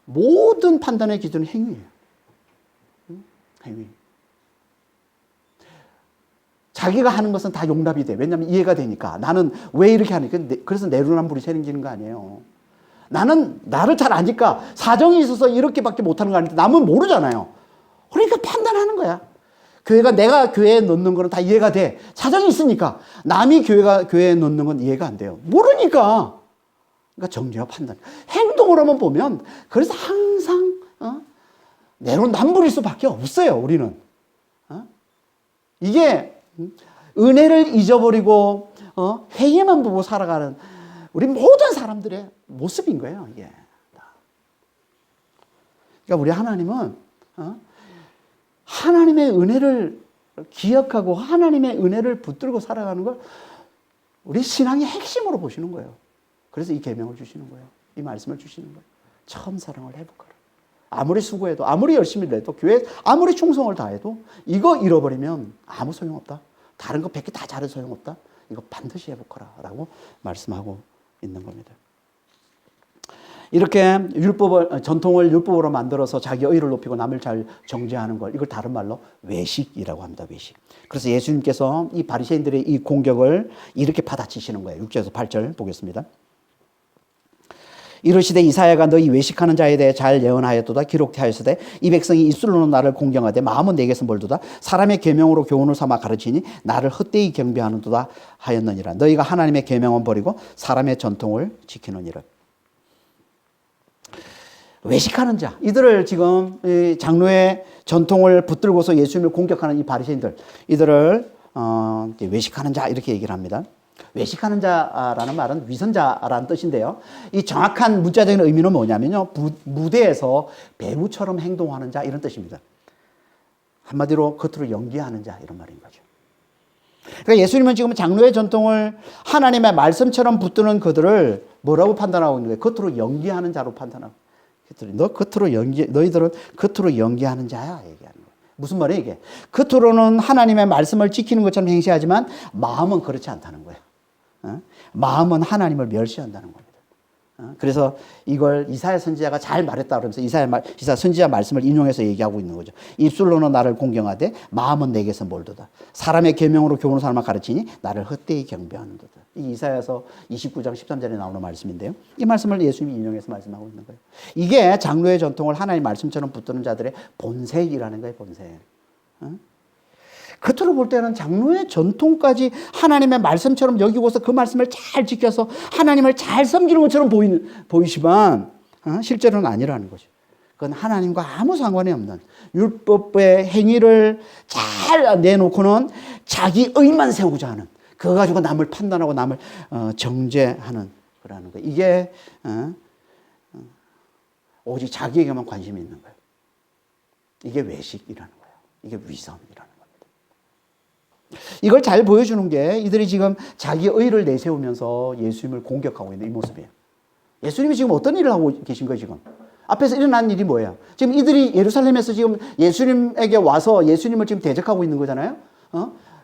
모든 판단의 기준은 행위예요. 행위. 자기가 하는 것은 다 용납이 돼. 왜냐하면 이해가 되니까. 나는 왜 이렇게 하니까. 그래서 내로남불이 생기는 거 아니에요. 나는 나를 잘 아니까 사정이 있어서 이렇게밖에 못하는 거 아닌데 남은 모르잖아요. 그러니까 판단하는 거야. 내가 교회에 넣는 거는 다 이해가 돼. 사정이 있으니까. 남이 교회에 넣는 건 이해가 안 돼요. 모르니까. 그러니까 정죄와 판단. 행동을 한번 보면 그래서 항상 내로남불일 수밖에 없어요. 우리는. 이게 은혜를 잊어버리고 회의만 보고 살아가는 우리 모든 사람들의 모습인 거예요. 이게. 그러니까 우리 하나님은 하나님의 은혜를 기억하고 하나님의 은혜를 붙들고 살아가는 걸 우리 신앙의 핵심으로 보시는 거예요. 그래서 이 계명을 주시는 거예요. 이 말씀을 주시는 거예요. 처음 사랑을 회복하라. 아무리 수고해도 아무리 열심히 해도 교회에 아무리 충성을 다해도 이거 잃어버리면 아무 소용없다. 다른 거 100개 다 잘해도 소용없다. 이거 반드시 회복하라 라고 말씀하고 있는 겁니다. 이렇게 전통을 율법으로 만들어서 자기 의를 높이고 남을 잘 정죄하는 걸 이걸 다른 말로 외식이라고 합니다. 외식. 그래서 예수님께서 이 바리새인들의 이 공격을 이렇게 받아치시는 거예요. 6절에서 8절 보겠습니다. 이르시되 이사야가 너희 외식하는 자에 대해 잘 예언하였도다. 기록하였으되 이 백성이 입술로는 나를 공경하되 마음은 내게서 멀도다. 사람의 계명으로 교훈을 삼아 가르치니 나를 헛되이 경배하는도다 하였느니라. 너희가 하나님의 계명은 버리고 사람의 전통을 지키느니라. 외식하는 자, 이들을 지금 장로의 전통을 붙들고서 예수님을 공격하는 이 바리새인들, 이들을 외식하는 자 이렇게 얘기를 합니다. 외식하는 자라는 말은 위선자라는 뜻인데요. 이 정확한 문자적인 의미는 뭐냐면요. 무대에서 배우처럼 행동하는 자 이런 뜻입니다. 한마디로 겉으로 연기하는 자 이런 말인 거죠. 그러니까 예수님은 지금 장로의 전통을 하나님의 말씀처럼 붙드는 그들을 뭐라고 판단하고 있는 거예요? 겉으로 연기하는 자로 판단하고. 너희들은 겉으로 연기하는 자야 얘기하는 거예요. 무슨 말이에요 이게? 겉으로는 하나님의 말씀을 지키는 것처럼 행세하지만 마음은 그렇지 않다는 거예요. 마음은 하나님을 멸시한다는 겁니다. 그래서 이걸 이사야 선지자가 잘 말했다 그러면서 이사야 선지자 말씀을 인용해서 얘기하고 있는 거죠. 입술로는 나를 공경하되 마음은 내게서 멀도다. 사람의 계명으로 교훈을 삼아 가르치니 나를 헛되이 경배하는도다. 이 이사야서 29장 13절에 나오는 말씀인데요. 이 말씀을 예수님이 인용해서 말씀하고 있는 거예요. 이게 장로의 전통을 하나님 말씀처럼 붙드는 자들의 본색이라는 거예요. 본색. 겉으로 볼 때는 장로의 전통까지 하나님의 말씀처럼 여기고서 그 말씀을 잘 지켜서 하나님을 잘 섬기는 것처럼 보이지만 실제로는 아니라는 거죠. 그건 하나님과 아무 상관이 없는 율법의 행위를 잘 내놓고는 자기 의만 세우고자 하는, 그거 가지고 남을 판단하고 남을 정죄하는 거라는 거예요. 이게 오직 자기에게만 관심이 있는 거예요. 이게 외식이라는 거예요. 이게 위선이라는 겁니다. 이걸 잘 보여주는 게 이들이 지금 자기 의를 내세우면서 예수님을 공격하고 있는 이 모습이에요. 예수님이 지금 어떤 일을 하고 계신 거예요, 지금? 앞에서 일어난 일이 뭐예요? 지금 이들이 예루살렘에서 지금 예수님에게 와서 예수님을 지금 대적하고 있는 거잖아요?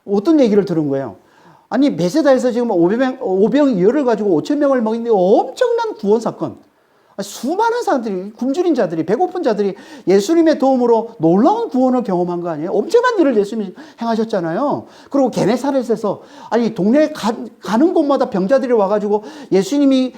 어떤 얘기를 들은 거예요? 아니, 베세다에서 지금 오병이어를 가지고 5천 명을 먹이는데 엄청난 구원 사건. 수많은 사람들이, 굶주린 자들이, 배고픈 자들이 예수님의 도움으로 놀라운 구원을 경험한 거 아니에요? 엄청난 일을 예수님이 행하셨잖아요. 그리고 게네사렛에서, 아니, 동네에 가는 곳마다 병자들이 와가지고 예수님이,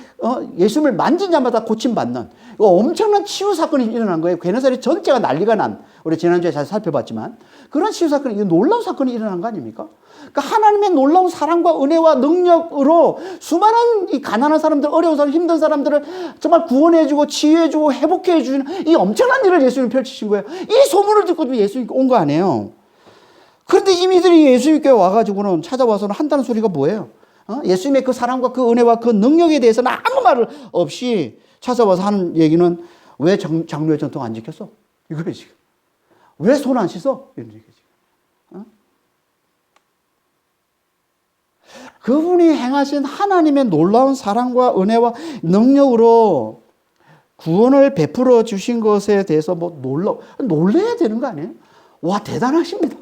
예수님을 만진 자마다 고침받는, 엄청난 치유 사건이 일어난 거예요. 게네사렛 전체가 난리가 난, 우리 지난주에 잘 살펴봤지만, 그런 치유 사건이, 놀라운 사건이 일어난 거 아닙니까? 그러니까 하나님의 놀라운 사랑과 은혜와 능력으로 수많은 이 가난한 사람들, 어려운 사람, 힘든 사람들을 정말 구원해주고 치유해주고 회복해주는 이 엄청난 일을 예수님이 펼치신 거예요. 이 소문을 듣고 예수님께 온 거 아니에요. 그런데 이미들이 예수님께 와가지고는 찾아와서는 한다는 소리가 뭐예요? 예수님의 그 사랑과 그 은혜와 그 능력에 대해서는 아무 말을 없이 찾아와서 하는 얘기는 왜 장로의 전통 안 지켰어? 이거예요, 지금. 왜 손 안 씻어? 이런 얘기죠. 그분이 행하신 하나님의 놀라운 사랑과 은혜와 능력으로 구원을 베풀어 주신 것에 대해서 뭐 놀래야 되는 거 아니에요? 와, 대단하십니다.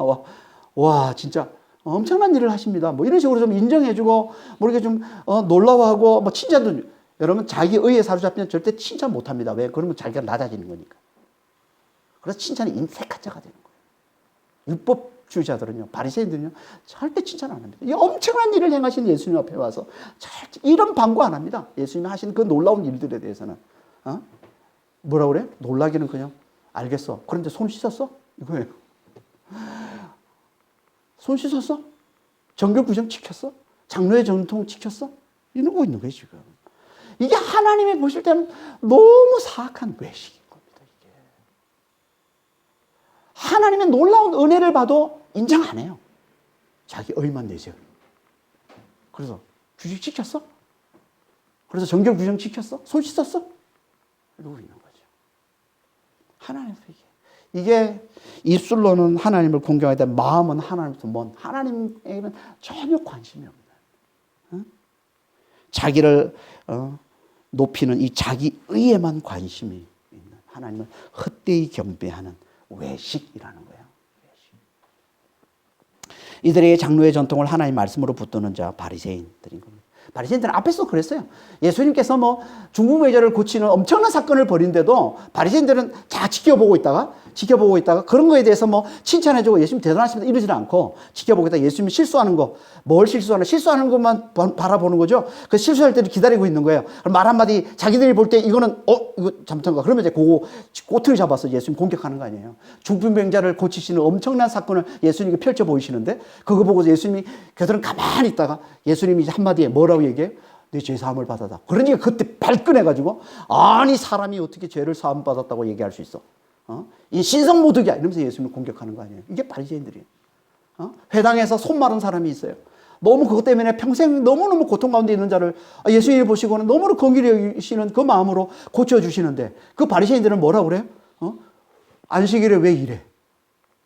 와, 진짜 엄청난 일을 하십니다. 뭐 이런 식으로 좀 인정해주고, 뭐 이렇게 좀 놀라워하고, 뭐 칭찬도, 여러분 자기 의에 사로잡히면 절대 칭찬 못 합니다. 왜? 그러면 자기가 낮아지는 거니까. 그래서 칭찬이 인색한 자가 되는 거예요. 율법주의자들은요, 바리새인들은요, 절대 칭찬 안 합니다. 이 엄청난 일을 행하신 예수님 앞에 와서 이런 방구 안 합니다. 예수님이 하신 그 놀라운 일들에 대해서는. 뭐라 그래? 놀라기는 그냥 알겠어. 그런데 손 씻었어? 이거예요. 손 씻었어? 정결 구정 지켰어? 장로의 전통 지켰어? 이러고 있는 거예요, 지금. 이게 하나님이 보실 때는 너무 사악한 외식인 겁니다, 이게. 하나님의 놀라운 은혜를 봐도 인정 안 해요. 자기 의만 내세요. 그래서 규칙 지켰어? 그래서 정결 구정 지켰어? 손 씻었어? 이러고 있는 거죠. 하나님도 이게 입술로는 하나님을 공경하되 마음은 하나님부터 먼, 하나님에게는 전혀 관심이 없는, 자기를 높이는 이 자기 의에만 관심이 있는, 하나님을 헛되이 경배하는 외식이라는 거예요. 외식. 이들의 장로의 전통을 하나님 말씀으로 붙드는 자 바리새인들인 겁니다. 바리새인들은 앞에서 그랬어요. 예수님께서 뭐 중풍의자를 고치는 엄청난 사건을 벌인데도 바리새인들은 다 지켜보고 있다가 그런 거에 대해서 뭐 칭찬해주고 예수님 대단하십니다 이러지 않고 지켜보고 있다가 예수님이 실수하는 거, 뭘 실수하는 것만 바라보는 거죠. 그 실수할 때를 기다리고 있는 거예요. 말 한마디 자기들이 볼 때 이거는 이거 잘못한 거, 그러면 이제 그거 꼬투리 잡아서 예수님 공격하는 거 아니에요. 중풍병자를 고치시는 엄청난 사건을 예수님께 펼쳐 보이시는데 그거 보고 예수님이 그들은 가만히 있다가 예수님이 한마디에 뭐라고 얘기해요? 네 죄 사함을 받았다. 그러니까 그때 발끈해가지고 아니 사람이 어떻게 죄를 사함 받았다고 얘기할 수 있어? 이 신성모독이야 이러면서 예수님을 공격하는 거 아니에요. 이게 바리새인들이에요. 회당에서 손 마른 사람이 있어요. 너무 그것 때문에 평생 너무너무 고통 가운데 있는 자를 예수님이 보시고는 너무나 긍휼히 여기시는 그 마음으로 고쳐주시는데 그 바리새인들은 뭐라고 그래요? 안식일에 왜 이래?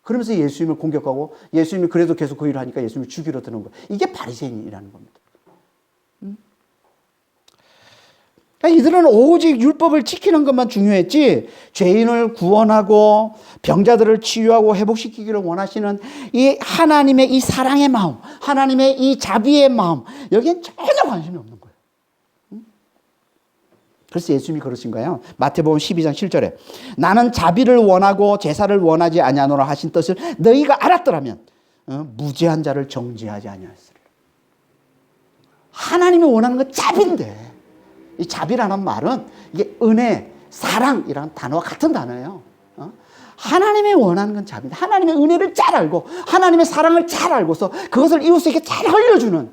그러면서 예수님을 공격하고 예수님이 그래도 계속 그 일을 하니까 예수님을 죽이러 드는 거예요. 이게 바리새인이라는 겁니다. 이들은 오직 율법을 지키는 것만 중요했지 죄인을 구원하고 병자들을 치유하고 회복시키기를 원하시는 이 하나님의 이 사랑의 마음, 하나님의 이 자비의 마음, 여기엔 전혀 관심이 없는 거예요. 그래서 예수님이 그러신 거예요. 마태복음 12장 7절에 나는 자비를 원하고 제사를 원하지 아니하노라 하신 뜻을 너희가 알았더라면 무죄한 자를 정죄하지 아니하였으리라. 하나님이 원하는 건 자비인데 이 자비라는 말은 이게 은혜, 사랑이라는 단어와 같은 단어예요. 하나님의 원하는 건 자비다. 하나님의 은혜를 잘 알고 하나님의 사랑을 잘 알고서 그것을 이웃에게 잘 흘려주는,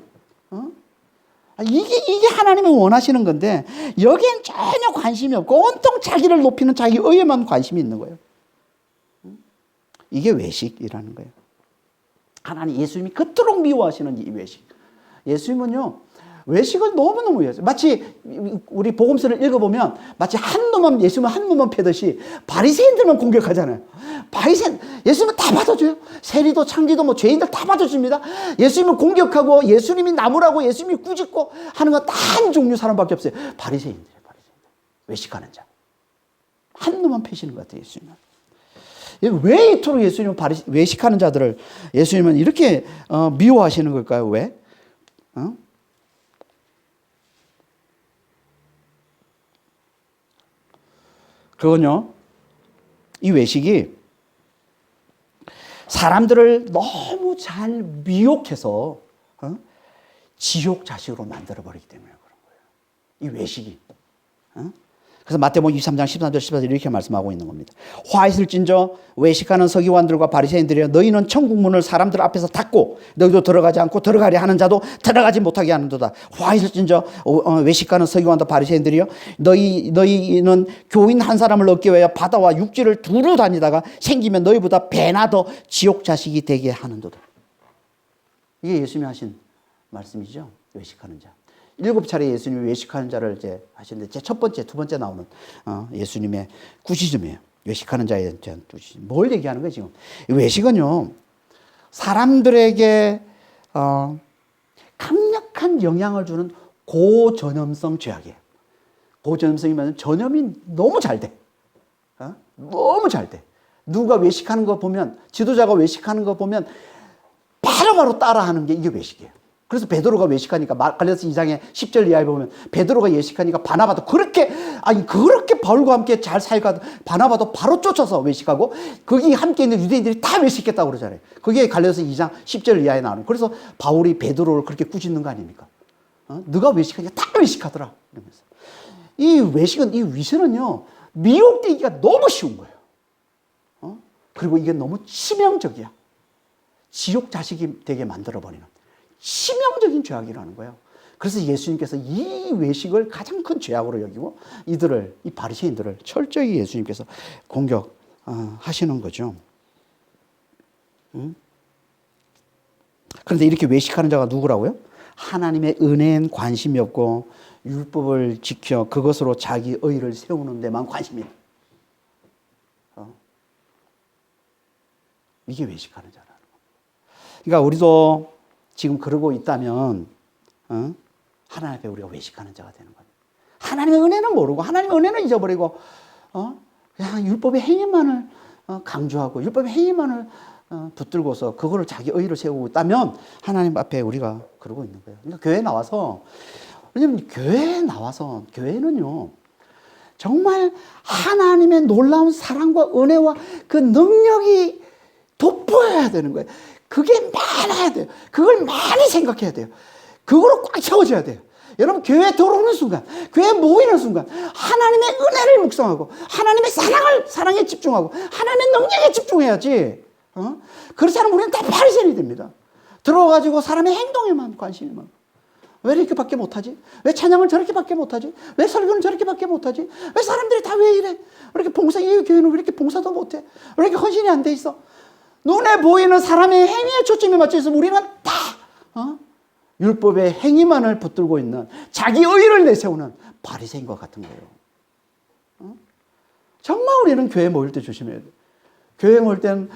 이게 하나님이 원하시는 건데 여기엔 전혀 관심이 없고 온통 자기를 높이는 자기 의에만 관심이 있는 거예요. 이게 외식이라는 거예요. 하나님, 예수님이 그토록 미워하시는 이 외식. 예수님은요, 외식을 너무너무 위해서, 마치 우리 복음서를 읽어보면 마치 예수님은 한 놈만 패듯이 바리새인들만 공격하잖아요. 예수님은 다 받아줘요. 세리도 창기도 뭐 죄인들 다 받아줍니다. 예수님을 공격하고 예수님이 나무라고 예수님이 꾸짖고 하는 건 단 종류 사람밖에 없어요. 바리새인들이에요. 외식하는 자. 한 놈만 패시는 것 같아요, 예수님은. 왜 이토록 예수님은 외식하는 자들을 예수님은 이렇게 미워하시는 걸까요? 왜? 그건요, 이 외식이 사람들을 너무 잘 미혹해서 지옥 자식으로 만들어버리기 때문에 그런 거예요. 이 외식이. 그래서 마태복음 23장 13절 14절 이렇게 말씀하고 있는 겁니다. 화 있을진저 외식하는 서기관들과 바리새인들이여, 너희는 천국 문을 사람들 앞에서 닫고 너희도 들어가지 않고 들어가려 하는 자도 들어가지 못하게 하는도다. 화 있을진저 외식하는 서기관과 바리새인들이여, 너희는 교인 한 사람을 얻기 위하여 바다와 육지를 두루 다니다가 생기면 너희보다 배나 더 지옥 자식이 되게 하는도다. 이게 예수님이 하신 말씀이죠. 외식하는 자. 7차례 예수님이 외식하는 자를 이제 하시는데, 제 첫 번째, 두 번째 나오는 예수님의 구시즘이에요. 외식하는 자에 대한 구시즘. 뭘 얘기하는 거예요, 지금? 외식은요, 사람들에게 강력한 영향을 주는 고전염성 죄악이에요. 고전염성이면 전염이 너무 잘 돼. 너무 잘 돼. 누가 외식하는 거 보면, 지도자가 외식하는 거 보면 바로바로 따라하는 게 이게 외식이에요. 그래서 베드로가 외식하니까 갈라디아서 2장의 10절 이하에 보면 베드로가 외식하니까 바나바도 그렇게 바울과 함께 잘 살가 바나바도 바로 쫓아서 외식하고, 거기 함께 있는 유대인들이 다 외식했다고 그러잖아요. 그게 갈라디아서 2장 10절 이하에 나오는. 그래서 바울이 베드로를 그렇게 꾸짖는 거 아닙니까? 너가 외식하니까 다 외식하더라. 이러면서. 이 외식은, 이 위선은요, 미혹되기가 너무 쉬운 거예요. 그리고 이게 너무 치명적이야. 지옥 자식이 되게 만들어버리는 치명적인 죄악이라는 거예요. 그래서 예수님께서 이 외식을 가장 큰 죄악으로 여기고 이 바리새인들을 철저히 예수님께서 공격하시는 거죠. 그런데 이렇게 외식하는 자가 누구라고요? 하나님의 은혜엔 관심이 없고 율법을 지켜 그것으로 자기 의를 세우는 데만 관심이 있는. 이게 외식하는 자라는 겁니다. 그러니까 우리도 지금 그러고 있다면 하나님 앞에 우리가 외식하는 자가 되는 겁니다. 하나님의 은혜는 모르고 하나님의 은혜는 잊어버리고 그냥 율법의 행위만을 강조하고 율법의 행위만을 붙들고서 그거를 자기 의를 세우고 있다면 하나님 앞에 우리가 그러고 있는 거예요. 그러니까 교회에 나와서, 왜냐면 교회에 나와서, 교회는요 정말 하나님의 놀라운 사랑과 은혜와 그 능력이 돋보여야 되는 거예요. 그게 많아야 돼요. 그걸 많이 생각해야 돼요. 그걸로 꽉 채워져야 돼요. 여러분, 교회에 들어오는 순간, 교회에 모이는 순간 하나님의 은혜를 묵상하고 하나님의 사랑에 집중하고 하나님의 능력에 집중해야지. 그렇지 않으면 우리는 다 바리새인이 됩니다. 들어와가지고 사람의 행동에만 관심이 많고, 왜 이렇게밖에 못하지? 왜 찬양을 저렇게밖에 못하지? 왜 설교는 저렇게밖에 못하지? 왜 사람들이 다 왜 이래? 왜 이렇게 이 교회는 왜 이렇게 봉사도 못해? 왜 이렇게 헌신이 안 돼 있어? 눈에 보이는 사람의 행위에 초점이 맞춰 있으면 우리는 다 율법의 행위만을 붙들고 있는, 자기 의를 내세우는 바리새인과 같은 거예요. 정말 우리는 교회 모일 때 조심해야 돼요. 교회 모일 때는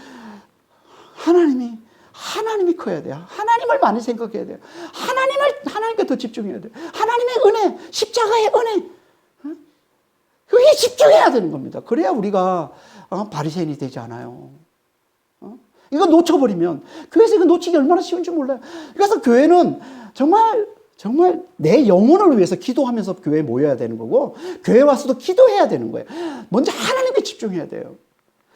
하나님이 커야 돼요. 하나님을 많이 생각해야 돼요. 하나님께 더 집중해야 돼요. 하나님의 은혜, 십자가의 은혜, 그게 집중해야 되는 겁니다. 그래야 우리가 바리새인이 되지 않아요. 이거 놓쳐버리면, 교회에서 이거 놓치기 얼마나 쉬운지 몰라요. 그래서 교회는 정말 내 영혼을 위해서 기도하면서 교회에 모여야 되는 거고, 교회 와서도 기도해야 되는 거예요. 먼저 하나님께 집중해야 돼요.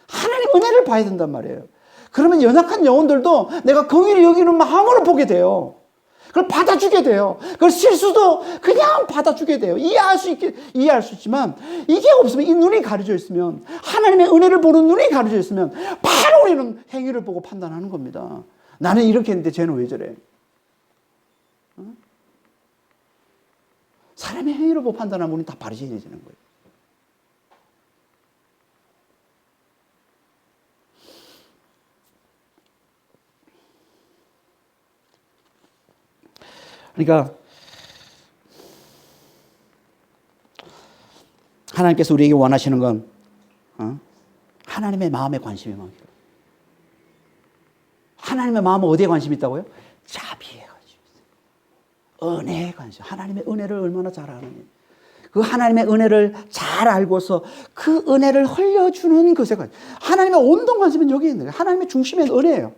하나님 은혜를 봐야 된단 말이에요. 그러면 연약한 영혼들도 내가 긍휼히 여기는 마음으로 보게 돼요. 그걸 받아주게 돼요. 그걸 실수도 그냥 받아주게 돼요. 이해할 수 있지만 이게 없으면, 이 눈이 가려져 있으면, 하나님의 은혜를 보는 눈이 가려져 있으면 바로 우리는 행위를 보고 판단하는 겁니다. 나는 이렇게 했는데 쟤는 왜 저래? 사람의 행위를 보고 판단하면 우리는 다 바리새인이 되는 거예요. 그러니까 하나님께서 우리에게 원하시는 건 하나님의 마음에 관심이 많아요. 하나님의 마음은 어디에 관심이 있다고요? 자비에 관심이 있어요. 은혜에 관심. 하나님의 은혜를 얼마나 잘 아느냐. 그 하나님의 은혜를 잘 알고서 그 은혜를 흘려주는 것에 관심. 하나님의 온통 관심은 여기에 있는 거예요. 하나님의 중심엔 은혜예요.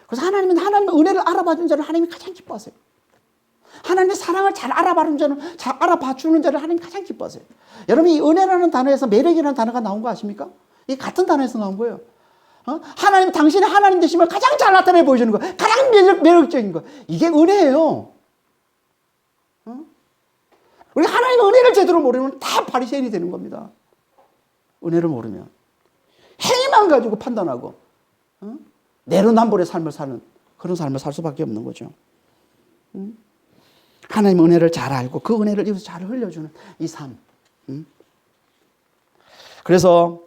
그래서 하나님의 은혜를 알아봐준 자를 하나님이 가장 기뻐하세요. 하나님의 사랑을 잘 알아봐주는 자를 하나님이 가장 기뻐하세요. 여러분, 이 은혜라는 단어에서 매력이라는 단어가 나온 거 아십니까? 이 같은 단어에서 나온 거예요. 하나님, 당신의 하나님 되심을 가장 잘 나타내 보여주는 거, 가장 매력적인 거. 이게 은혜예요. 우리 하나님의 은혜를 제대로 모르면 다 바리새인이 되는 겁니다. 은혜를 모르면. 행위만 가지고 판단하고, 내로남불의 삶을 사는 그런 삶을 살 수밖에 없는 거죠. 하나님의 은혜를 잘 알고 그 은혜를 이웃에 잘 흘려주는 이 삶. 그래서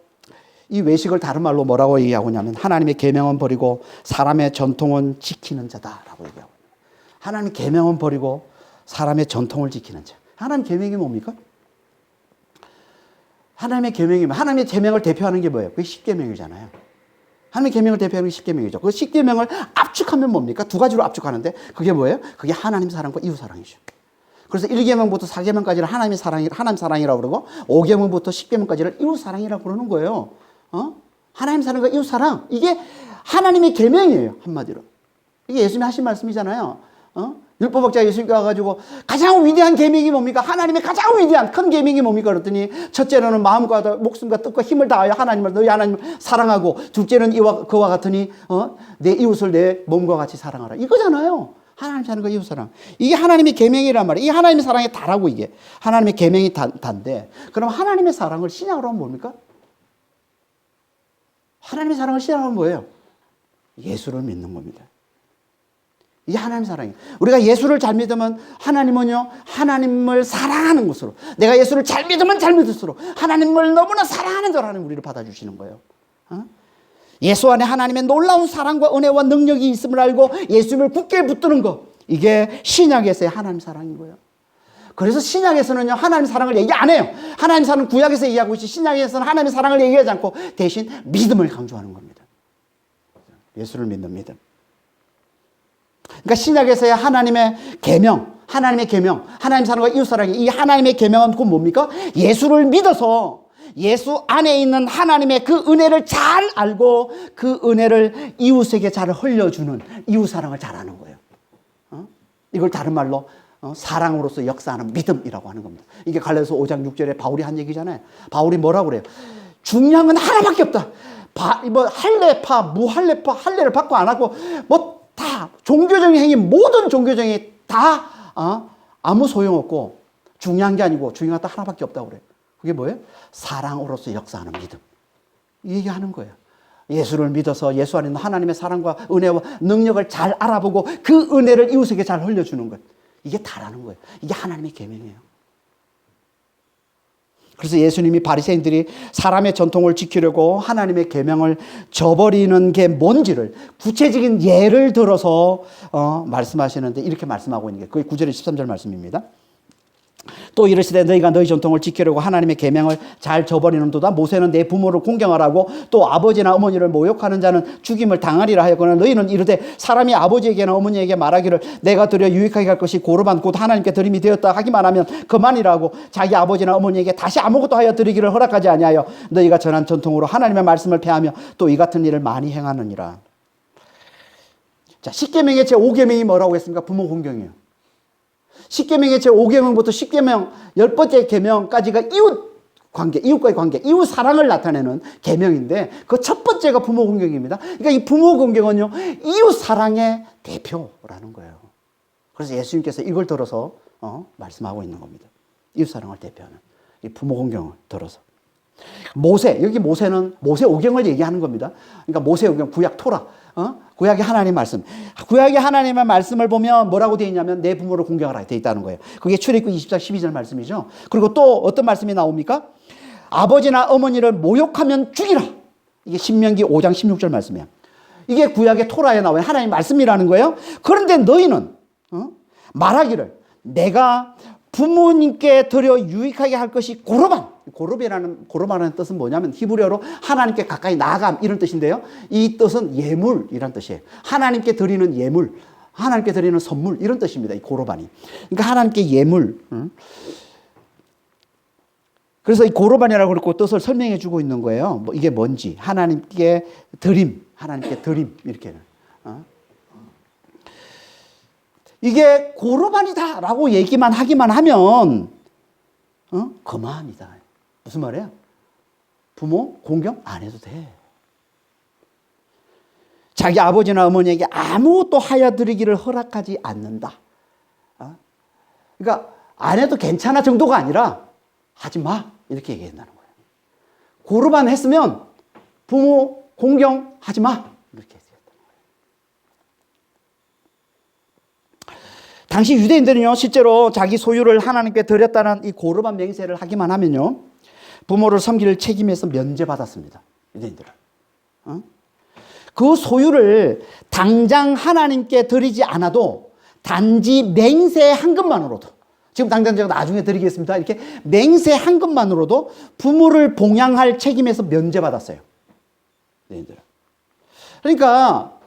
이 외식을 다른 말로 뭐라고 얘기하고 있냐면 하나님의 계명은 버리고 사람의 전통은 지키는 자다라고 얘기하고 있어요. 하나님의 계명은 버리고 사람의 전통을 지키는 자. 하나님의 계명이 뭡니까? 하나님의 계명을 대표하는 게 뭐예요? 그게 십계명이잖아요. 하나님의 계명을 대표하는 게 십계명이죠. 그 십계명을 압축하면 뭡니까? 두 가지로 압축하는데 그게 뭐예요? 그게 하나님 사랑과 이웃 사랑이죠. 그래서 1계명부터 4계명까지를 하나님 사랑이라고 그러고 5계명부터 10계명까지를 이웃 사랑이라고 그러는 거예요. 하나님 사랑과 이웃 사랑, 이게 하나님의 계명이에요. 한마디로. 이게 예수님이 하신 말씀이잖아요. 율법학자 예수님께 와가지고 가장 위대한 계명이 뭡니까? 하나님의 가장 위대한 큰 계명이 뭡니까? 그랬더니 첫째로는 마음과 목숨과 뜻과 힘을 다하여 너희 하나님을 사랑하고, 둘째는 그와 같으니 내 이웃을 내 몸과 같이 사랑하라. 이거잖아요. 하나님 사랑과 이웃 사랑. 이게 하나님의 계명이란 말이에요. 이 하나님의 사랑의 다라고, 이게 하나님의 계명이 다인데, 그럼 하나님의 사랑을 신약으로 하면 뭡니까? 하나님의 사랑을 신약으로 하면 뭐예요? 예수를 믿는 겁니다. 이게 하나님의 사랑이에요. 우리가 예수를 잘 믿으면 하나님은요, 하나님을 사랑하는 것으로, 내가 예수를 잘 믿으면 잘 믿을수록 하나님을 너무나 사랑하는 줄 하나님 우리를 받아주시는 거예요. 예수 안에 하나님의 놀라운 사랑과 은혜와 능력이 있음을 알고 예수님을 굳게 붙드는 것, 이게 신약에서의 하나님 사랑인 거예요. 그래서 신약에서는요, 하나님 사랑을 얘기 안 해요. 하나님 사랑은 구약에서 얘기하고 있지, 신약에서는 하나님의 사랑을 얘기하지 않고 대신 믿음을 강조하는 겁니다. 예수를 믿는 믿음. 그러니까 신약에서의 하나님의 계명, 하나님 사랑과 이웃 사랑이, 이 하나님의 계명은 곧 뭡니까? 예수를 믿어서 예수 안에 있는 하나님의 그 은혜를 잘 알고 그 은혜를 이웃에게 잘 흘려주는 이웃 사랑을 잘하는 거예요. 이걸 다른 말로 사랑으로서 역사하는 믿음이라고 하는 겁니다. 이게 갈라디아서 5장 6절에 바울이 한 얘기잖아요. 바울이 뭐라고 그래요? 중요한 건 하나밖에 없다. 할례파, 무할례파, 할례를 받고 안 하고 다 종교적인 행위, 모든 종교적인 다 아무 소용없고 중요한 게 아니고 중요한 게 하나밖에 없다고 그래요. 그게 뭐예요? 사랑으로서 역사하는 믿음. 이 얘기하는 거예요. 예수를 믿어서 예수 안에 있는 하나님의 사랑과 은혜와 능력을 잘 알아보고 그 은혜를 이웃에게 잘 흘려주는 것. 이게 다라는 거예요. 이게 하나님의 계명이에요. 그래서 예수님이 바리새인들이 사람의 전통을 지키려고 하나님의 계명을 저버리는 게 뭔지를 구체적인 예를 들어서 말씀하시는데, 이렇게 말씀하고 있는 게 그게 9절 13절 말씀입니다. 또 이르시되 너희가 너희 전통을 지키려고 하나님의 계명을 잘 저버리는도다. 모세는 내 부모를 공경하라고 또 아버지나 어머니를 모욕하는 자는 죽임을 당하리라 하였거늘 너희는 이르되 사람이 아버지에게나 어머니에게 말하기를 내가 드려 유익하게 할 것이 고르반 곧 하나님께 드림이 되었다 하기만 하면 그만이라고 자기 아버지나 어머니에게 다시 아무것도 하여 드리기를 허락하지 아니하여 너희가 전한 전통으로 하나님의 말씀을 폐하며 또 이 같은 일을 많이 행하느니라. 자, 10계명의 제5계명이 뭐라고 했습니까? 부모 공경이에요. 10계명의 제5계명부터 10계명 10번째 계명까지가 이웃 관계, 이웃과의 관계, 이웃 사랑을 나타내는 계명인데 그 첫 번째가 부모 공경입니다. 그러니까 이 부모 공경은요, 이웃 사랑의 대표라는 거예요. 그래서 예수님께서 이걸 들어서 말씀하고 있는 겁니다. 이웃사랑을 대표하는 이 부모 공경을 들어서. 모세, 여기 모세는 모세 오경을 얘기하는 겁니다. 그러니까 모세 오경, 구약 토라, 구약의 하나님 말씀. 구약의 하나님의 말씀을 보면 뭐라고 되어 있냐면 내 부모를 공경하라 되어 있다는 거예요. 그게 출애굽기 24, 12절 말씀이죠. 그리고 또 어떤 말씀이 나옵니까? 아버지나 어머니를 모욕하면 죽이라. 이게 신명기 5장 16절 말씀이에요. 이게 구약의 토라에 나와요. 하나님 말씀이라는 거예요. 그런데 너희는 말하기를 내가 부모님께 드려 유익하게 할 것이 고르반이라는 뜻은 뭐냐면 히브리어로 하나님께 가까이 나아감 이런 뜻인데요. 이 뜻은 예물이란 뜻이에요. 하나님께 드리는 예물, 하나님께 드리는 선물 이런 뜻입니다. 이 고르반이. 그러니까 하나님께 예물. 그래서 이 고르반이라고 그렇고 뜻을 설명해 주고 있는 거예요. 이게 뭔지 하나님께 드림, 하나님께 드림 이렇게는. 이게 고르반이다라고 얘기만 하기만 하면 그만이다. 무슨 말이에요? 부모 공경 안 해도 돼. 자기 아버지나 어머니에게 아무것도 하여 드리기를 허락하지 않는다. 그러니까 안 해도 괜찮아 정도가 아니라 하지 마 이렇게 얘기한다는 거예요. 고르반 했으면 부모 공경하지 마 이렇게. 당시 유대인들은요, 실제로 자기 소유를 하나님께 드렸다는 이 고르반 맹세를 하기만 하면요, 부모를 섬길 책임에서 면제받았습니다. 유대인들은. 그 소유를 당장 하나님께 드리지 않아도 단지 맹세한 것만으로도, 지금 당장 제가 나중에 드리겠습니다. 이렇게 맹세한 것만으로도 부모를 봉양할 책임에서 면제받았어요. 유대인들은. 그러니까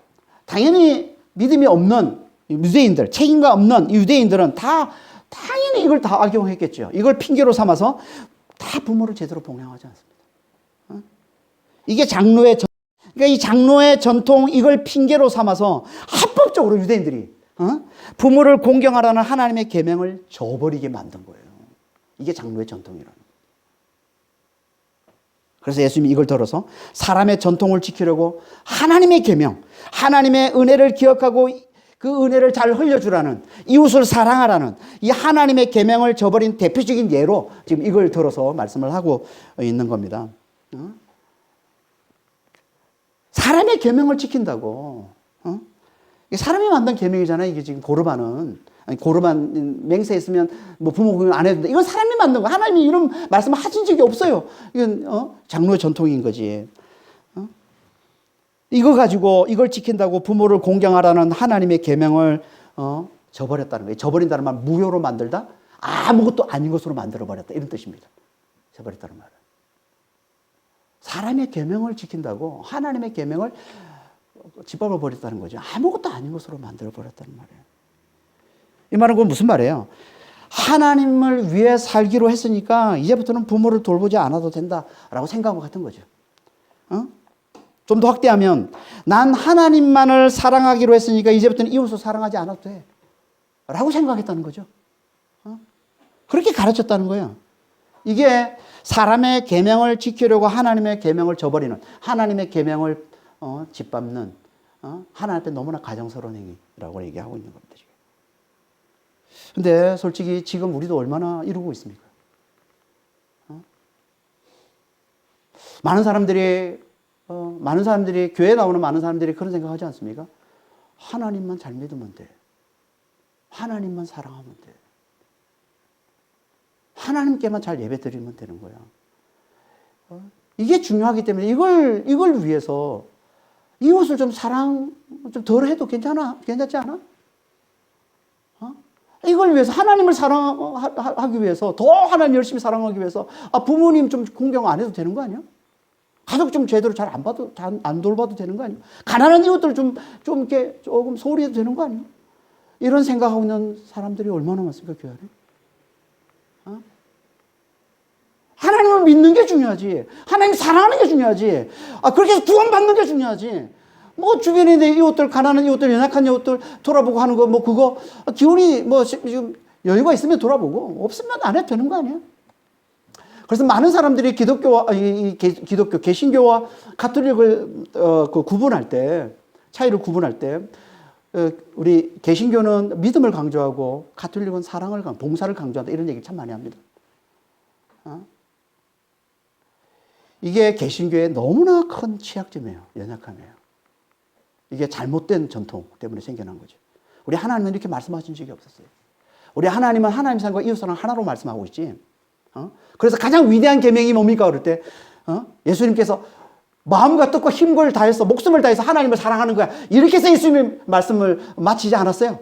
당연히 믿음이 없는 유대인들, 책임감 없는 유대인들은 다 당연히 이걸 다 악용했겠죠. 이걸 핑계로 삼아서 다 부모를 제대로 봉양하지 않습니다. 이게 그러니까 이 장로의 전통 이걸 핑계로 삼아서 합법적으로 유대인들이 부모를 공경하라는 하나님의 계명을 저버리게 만든 거예요. 이게 장로의 전통이라는 거예요. 그래서 예수님이 이걸 들어서 사람의 전통을 지키려고 하나님의 계명, 하나님의 은혜를 기억하고 그 은혜를 잘 흘려주라는, 이웃을 사랑하라는 이 하나님의 계명을 저버린 대표적인 예로 지금 이걸 들어서 말씀을 하고 있는 겁니다. 사람의 계명을 지킨다고. 사람이 만든 계명이잖아요. 이게 지금 고르반은. 고르반 맹세했으면 뭐 부모 공경 안 해도 돼. 이건 사람이 만든 거. 하나님이 이런 말씀을 하신 적이 없어요. 이건 장로의 전통인 거지. 이거 가지고 이걸 지킨다고 부모를 공경하라는 하나님의 계명을 저버렸다는 거예요. 저버린다는 말 무효로 만들다, 아무것도 아닌 것으로 만들어버렸다 이런 뜻입니다. 저버렸다는 말은. 사람의 계명을 지킨다고 하나님의 계명을 짓밟아 버렸다는 거죠. 아무것도 아닌 것으로 만들어버렸다는 말이에요. 이 말은 그건 무슨 말이에요? 하나님을 위해 살기로 했으니까 이제부터는 부모를 돌보지 않아도 된다라고 생각한 것 같은 거죠. 좀 더 확대하면 난 하나님만을 사랑하기로 했으니까 이제부터는 이웃을 사랑하지 않아도 돼 라고 생각했다는 거죠. 그렇게 가르쳤다는 거예요. 이게 사람의 계명을 지키려고 하나님의 계명을 저버리는, 하나님의 계명을 짓밟는 하나님께 너무나 가정스러운 행위라고 얘기하고 있는 겁니다. 근데 솔직히 지금 우리도 얼마나 이루고 있습니까? 많은 사람들이 교회에 나오는 많은 사람들이 그런 생각하지 않습니까? 하나님만 잘 믿으면 돼. 하나님만 사랑하면 돼. 하나님께만 잘 예배 드리면 되는 거야. 이게 중요하기 때문에 이걸 위해서 이웃을 좀 사랑 좀 덜 해도 괜찮지 않아? 이걸 위해서 하나님을 사랑하기 위해서 더 하나님 열심히 사랑하기 위해서 부모님 좀 공경 안 해도 되는 거 아니야? 가족 좀 제대로 잘 안 돌봐도 되는 거 아니에요? 가난한 이웃들 이렇게 조금 소홀히 해도 되는 거 아니에요? 이런 생각하고 있는 사람들이 얼마나 많습니까, 교회 안에? 하나님을 믿는 게 중요하지. 하나님 사랑하는 게 중요하지. 그렇게 해서 구원받는 게 중요하지. 뭐 주변에 내 이웃들, 가난한 이웃들, 연약한 이웃들 돌아보고 하는 거, 뭐 그거 기운이 뭐 지금 여유가 있으면 돌아보고 없으면 안 해도 되는 거 아니에요? 그래서 많은 사람들이 기독교, 개신교와 가톨릭을 구분할 때, 차이를 구분할 때, 우리 개신교는 믿음을 강조하고 가톨릭은 사랑을 봉사를 강조한다 이런 얘기 참 많이 합니다. 이게 개신교의 너무나 큰 취약점이에요. 연약함이에요. 이게 잘못된 전통 때문에 생겨난 거죠. 우리 하나님은 이렇게 말씀하신 적이 없었어요. 우리 하나님은 하나님 사랑과 이웃 사랑 하나로 말씀하고 있지. 그래서 가장 위대한 계명이 뭡니까? 그럴 때 예수님께서 마음과 뜻과 힘을 다해서 목숨을 다해서 하나님을 사랑하는 거야. 이렇게 해서 예수님의 말씀을 마치지 않았어요.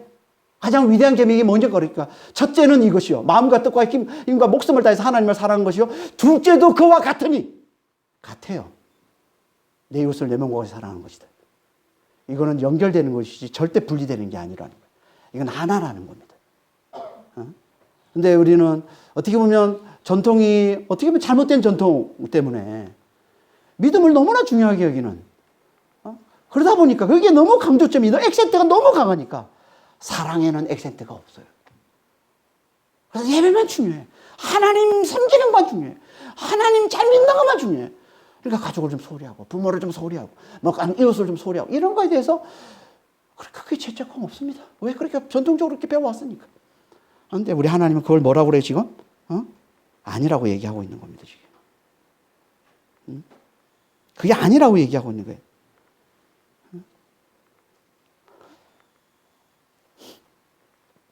가장 위대한 계명이 뭔지 그러니까 첫째는 이것이요. 마음과 뜻과 힘과 목숨을 다해서 하나님을 사랑하는 것이요. 둘째도 그와 같으니 같아요. 내 이웃을 내 몸과 같이 사랑하는 것이다. 이거는 연결되는 것이지 절대 분리되는 게 아니라는 거예요. 이건 하나라는 겁니다. 근데 우리는 어떻게 보면 전통이 어떻게 보면 잘못된 전통 때문에 믿음을 너무나 중요하게 여기는 그러다 보니까 그게 너무 강조점이 액센트가 너무 강하니까 사랑에는 액센트가 없어요. 그래서 예배만 중요해. 하나님 섬기는 것만 중요해. 하나님 잘 믿는 것만 중요해. 그러니까 가족을 좀 소홀히 하고 부모를 좀 소홀히 하고 이웃을 좀 소홀히 하고 이런 거에 대해서 그렇게 죄책감 없습니다. 왜 그렇게 전통적으로 이렇게 배워왔으니까. 그런데 우리 하나님은 그걸 뭐라고 그래요 지금? 아니라고 얘기하고 있는 겁니다 지금. 그게 아니라고 얘기하고 있는 거예요.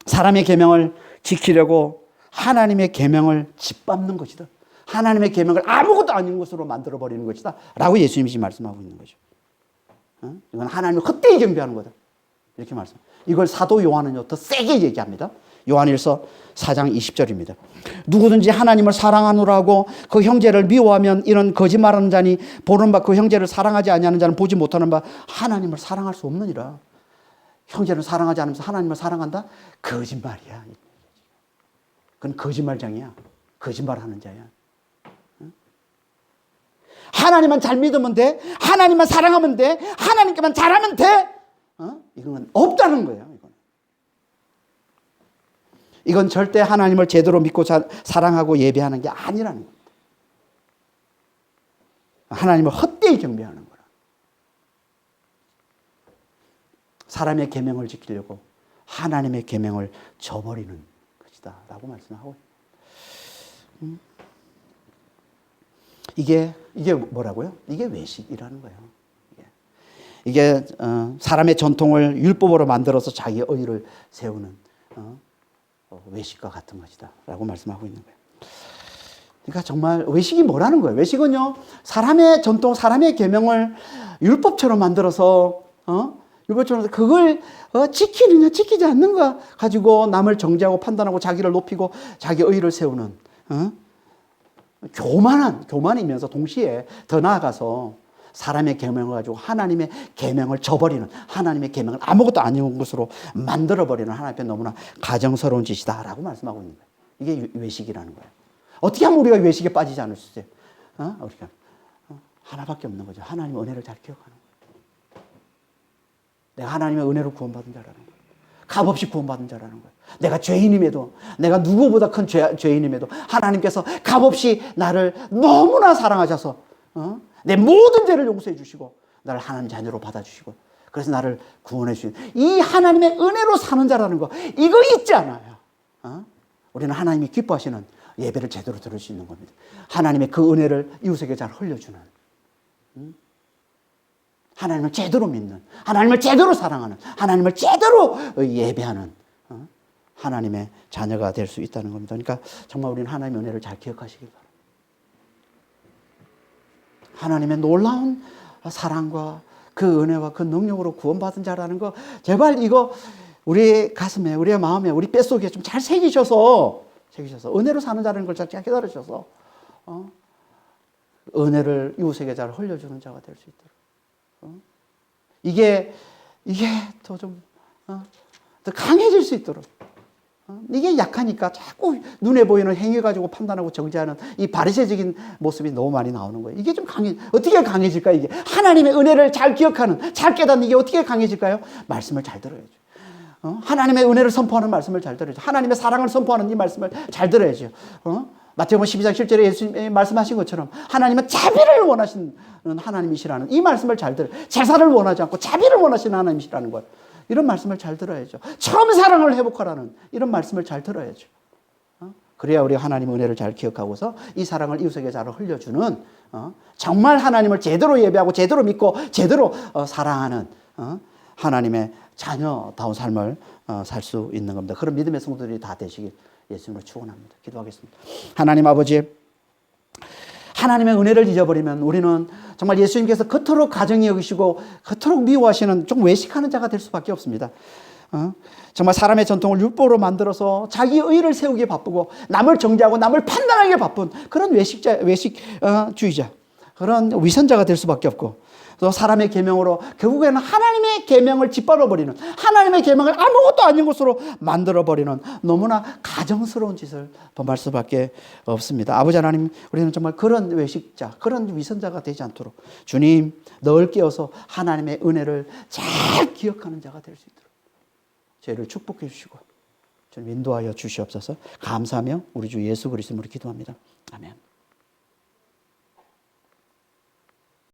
사람의 계명을 지키려고 하나님의 계명을 짓밟는 것이다. 하나님의 계명을 아무것도 아닌 것으로 만들어버리는 것이다 라고 예수님이 지금 말씀하고 있는 거죠. 이건 하나님을 헛되이 경배하는 거다 이렇게 말씀. 이걸 사도 요한은요 더 세게 얘기합니다. 요한일서 4장 20절입니다. 누구든지 하나님을 사랑하노라고 그 형제를 미워하면 이런 거짓말하는 자니 보는 바 그 형제를 사랑하지 아니하는 자는 보지 못하는 바 하나님을 사랑할 수 없느니라. 형제를 사랑하지 않으면서 하나님을 사랑한다? 거짓말이야. 그건 거짓말장이야. 거짓말하는 자야. 하나님만 잘 믿으면 돼. 하나님만 사랑하면 돼. 하나님께만 잘하면 돼. 이건 없다는 거예요. 이건 절대 하나님을 제대로 믿고 사랑하고 예배하는 게 아니라는 겁니다. 하나님을 헛되이 경배하는 거라. 사람의 계명을 지키려고 하나님의 계명을 저버리는 것이다 라고 말씀하고 이게 뭐라고요? 이게 외식이라는 거예요. 이게 사람의 전통을 율법으로 만들어서 자기의 의의를 세우는 외식과 같은 것이다 라고 말씀하고 있는 거예요. 그러니까 정말 외식이 뭐라는 거예요? 외식은요 사람의 전통, 사람의 계명을 율법처럼 만들어서 율법처럼 그걸 지키느냐 지키지 않는가 가지고 남을 정죄하고 판단하고 자기를 높이고 자기 의의를 세우는 교만이면서 동시에 더 나아가서 사람의 계명을 가지고 하나님의 계명을 저버리는, 하나님의 계명을 아무것도 아닌 것으로 만들어버리는 하나님 앞에 너무나 가정스러운 짓이다라고 말씀하고 있는 거예요. 이게 외식이라는 거예요. 어떻게 하면 우리가 외식에 빠지지 않을 수 있어요? 우리가 하나밖에 없는 거죠. 하나님의 은혜를 잘 기억하는 거예요. 내가 하나님의 은혜로 구원받은 자라는 거예요. 값없이 구원받은 자라는 거예요. 내가 죄인임에도, 내가 누구보다 큰 죄인임에도 하나님께서 값없이 나를 너무나 사랑하셔서 내 모든 죄를 용서해 주시고 나를 하나님 자녀로 받아주시고 그래서 나를 구원해 주신 이 하나님의 은혜로 사는 자라는 거 이거 잊지 않아요. 우리는 하나님이 기뻐하시는 예배를 제대로 들을 수 있는 겁니다. 하나님의 그 은혜를 이웃에게 잘 흘려주는 하나님을 제대로 믿는, 하나님을 제대로 사랑하는, 하나님을 제대로 예배하는 하나님의 자녀가 될 수 있다는 겁니다. 그러니까 정말 우리는 하나님의 은혜를 잘 기억하시기 바랍니다. 하나님의 놀라운 사랑과 그 은혜와 그 능력으로 구원받은 자라는 거 제발 이거 우리 가슴에, 우리의 마음에, 우리 뼛속에 좀 잘 새기셔서 은혜로 사는 자라는 걸 잘 깨달으셔서 은혜를 이웃에게 잘 흘려주는 자가 될 수 있도록 이게 더 좀 더 강해질 수 있도록 이게 약하니까 자꾸 눈에 보이는 행위 가지고 판단하고 정죄하는 이 바리새적인 모습이 너무 많이 나오는 거예요. 이게 좀 어떻게 강해질까 이게? 하나님의 은혜를 잘 기억하는, 잘 깨닫는 이게 어떻게 강해질까요? 말씀을 잘 들어야죠. 하나님의 은혜를 선포하는 말씀을 잘 들어야죠. 하나님의 사랑을 선포하는 이 말씀을 잘 들어야죠. 마태복음 12장 7절에 예수님이 말씀하신 것처럼 하나님은 자비를 원하시는 하나님이시라는 이 말씀을 잘 들어요. 제사를 원하지 않고 자비를 원하시는 하나님이시라는 걸 이런 말씀을 잘 들어야죠. 처음 사랑을 회복하라는 이런 말씀을 잘 들어야죠. 그래야 우리 하나님 은혜를 잘 기억하고서 이 사랑을 이웃에게 잘 흘려주는 정말 하나님을 제대로 예배하고 제대로 믿고 제대로 사랑하는 하나님의 자녀다운 삶을 살 수 있는 겁니다. 그런 믿음의 성도들이 다 되시길 예수님으로 축원합니다. 기도하겠습니다. 하나님 아버지, 하나님의 은혜를 잊어버리면 우리는 정말 예수님께서 그토록 가정이 여기시고 그토록 미워하시는 좀 외식하는 자가 될 수밖에 없습니다. 정말 사람의 전통을 율법으로 만들어서 자기 의를 세우기에 바쁘고 남을 정죄하고 남을 판단하기에 바쁜 그런 외식주의자, 그런 위선자가 될 수밖에 없고, 또 사람의 계명으로 결국에는 하나님의 계명을 짓밟아버리는, 하나님의 계명을 아무것도 아닌 것으로 만들어버리는 너무나 가정스러운 짓을 범할 수밖에 없습니다. 아버지 하나님, 우리는 정말 그런 외식자, 그런 위선자가 되지 않도록 주님 늘 깨어서 하나님의 은혜를 잘 기억하는 자가 될 수 있도록 저희를 축복해 주시고 주님 인도하여 주시옵소서. 감사하며 우리 주 예수 그리스도로 기도합니다. 아멘.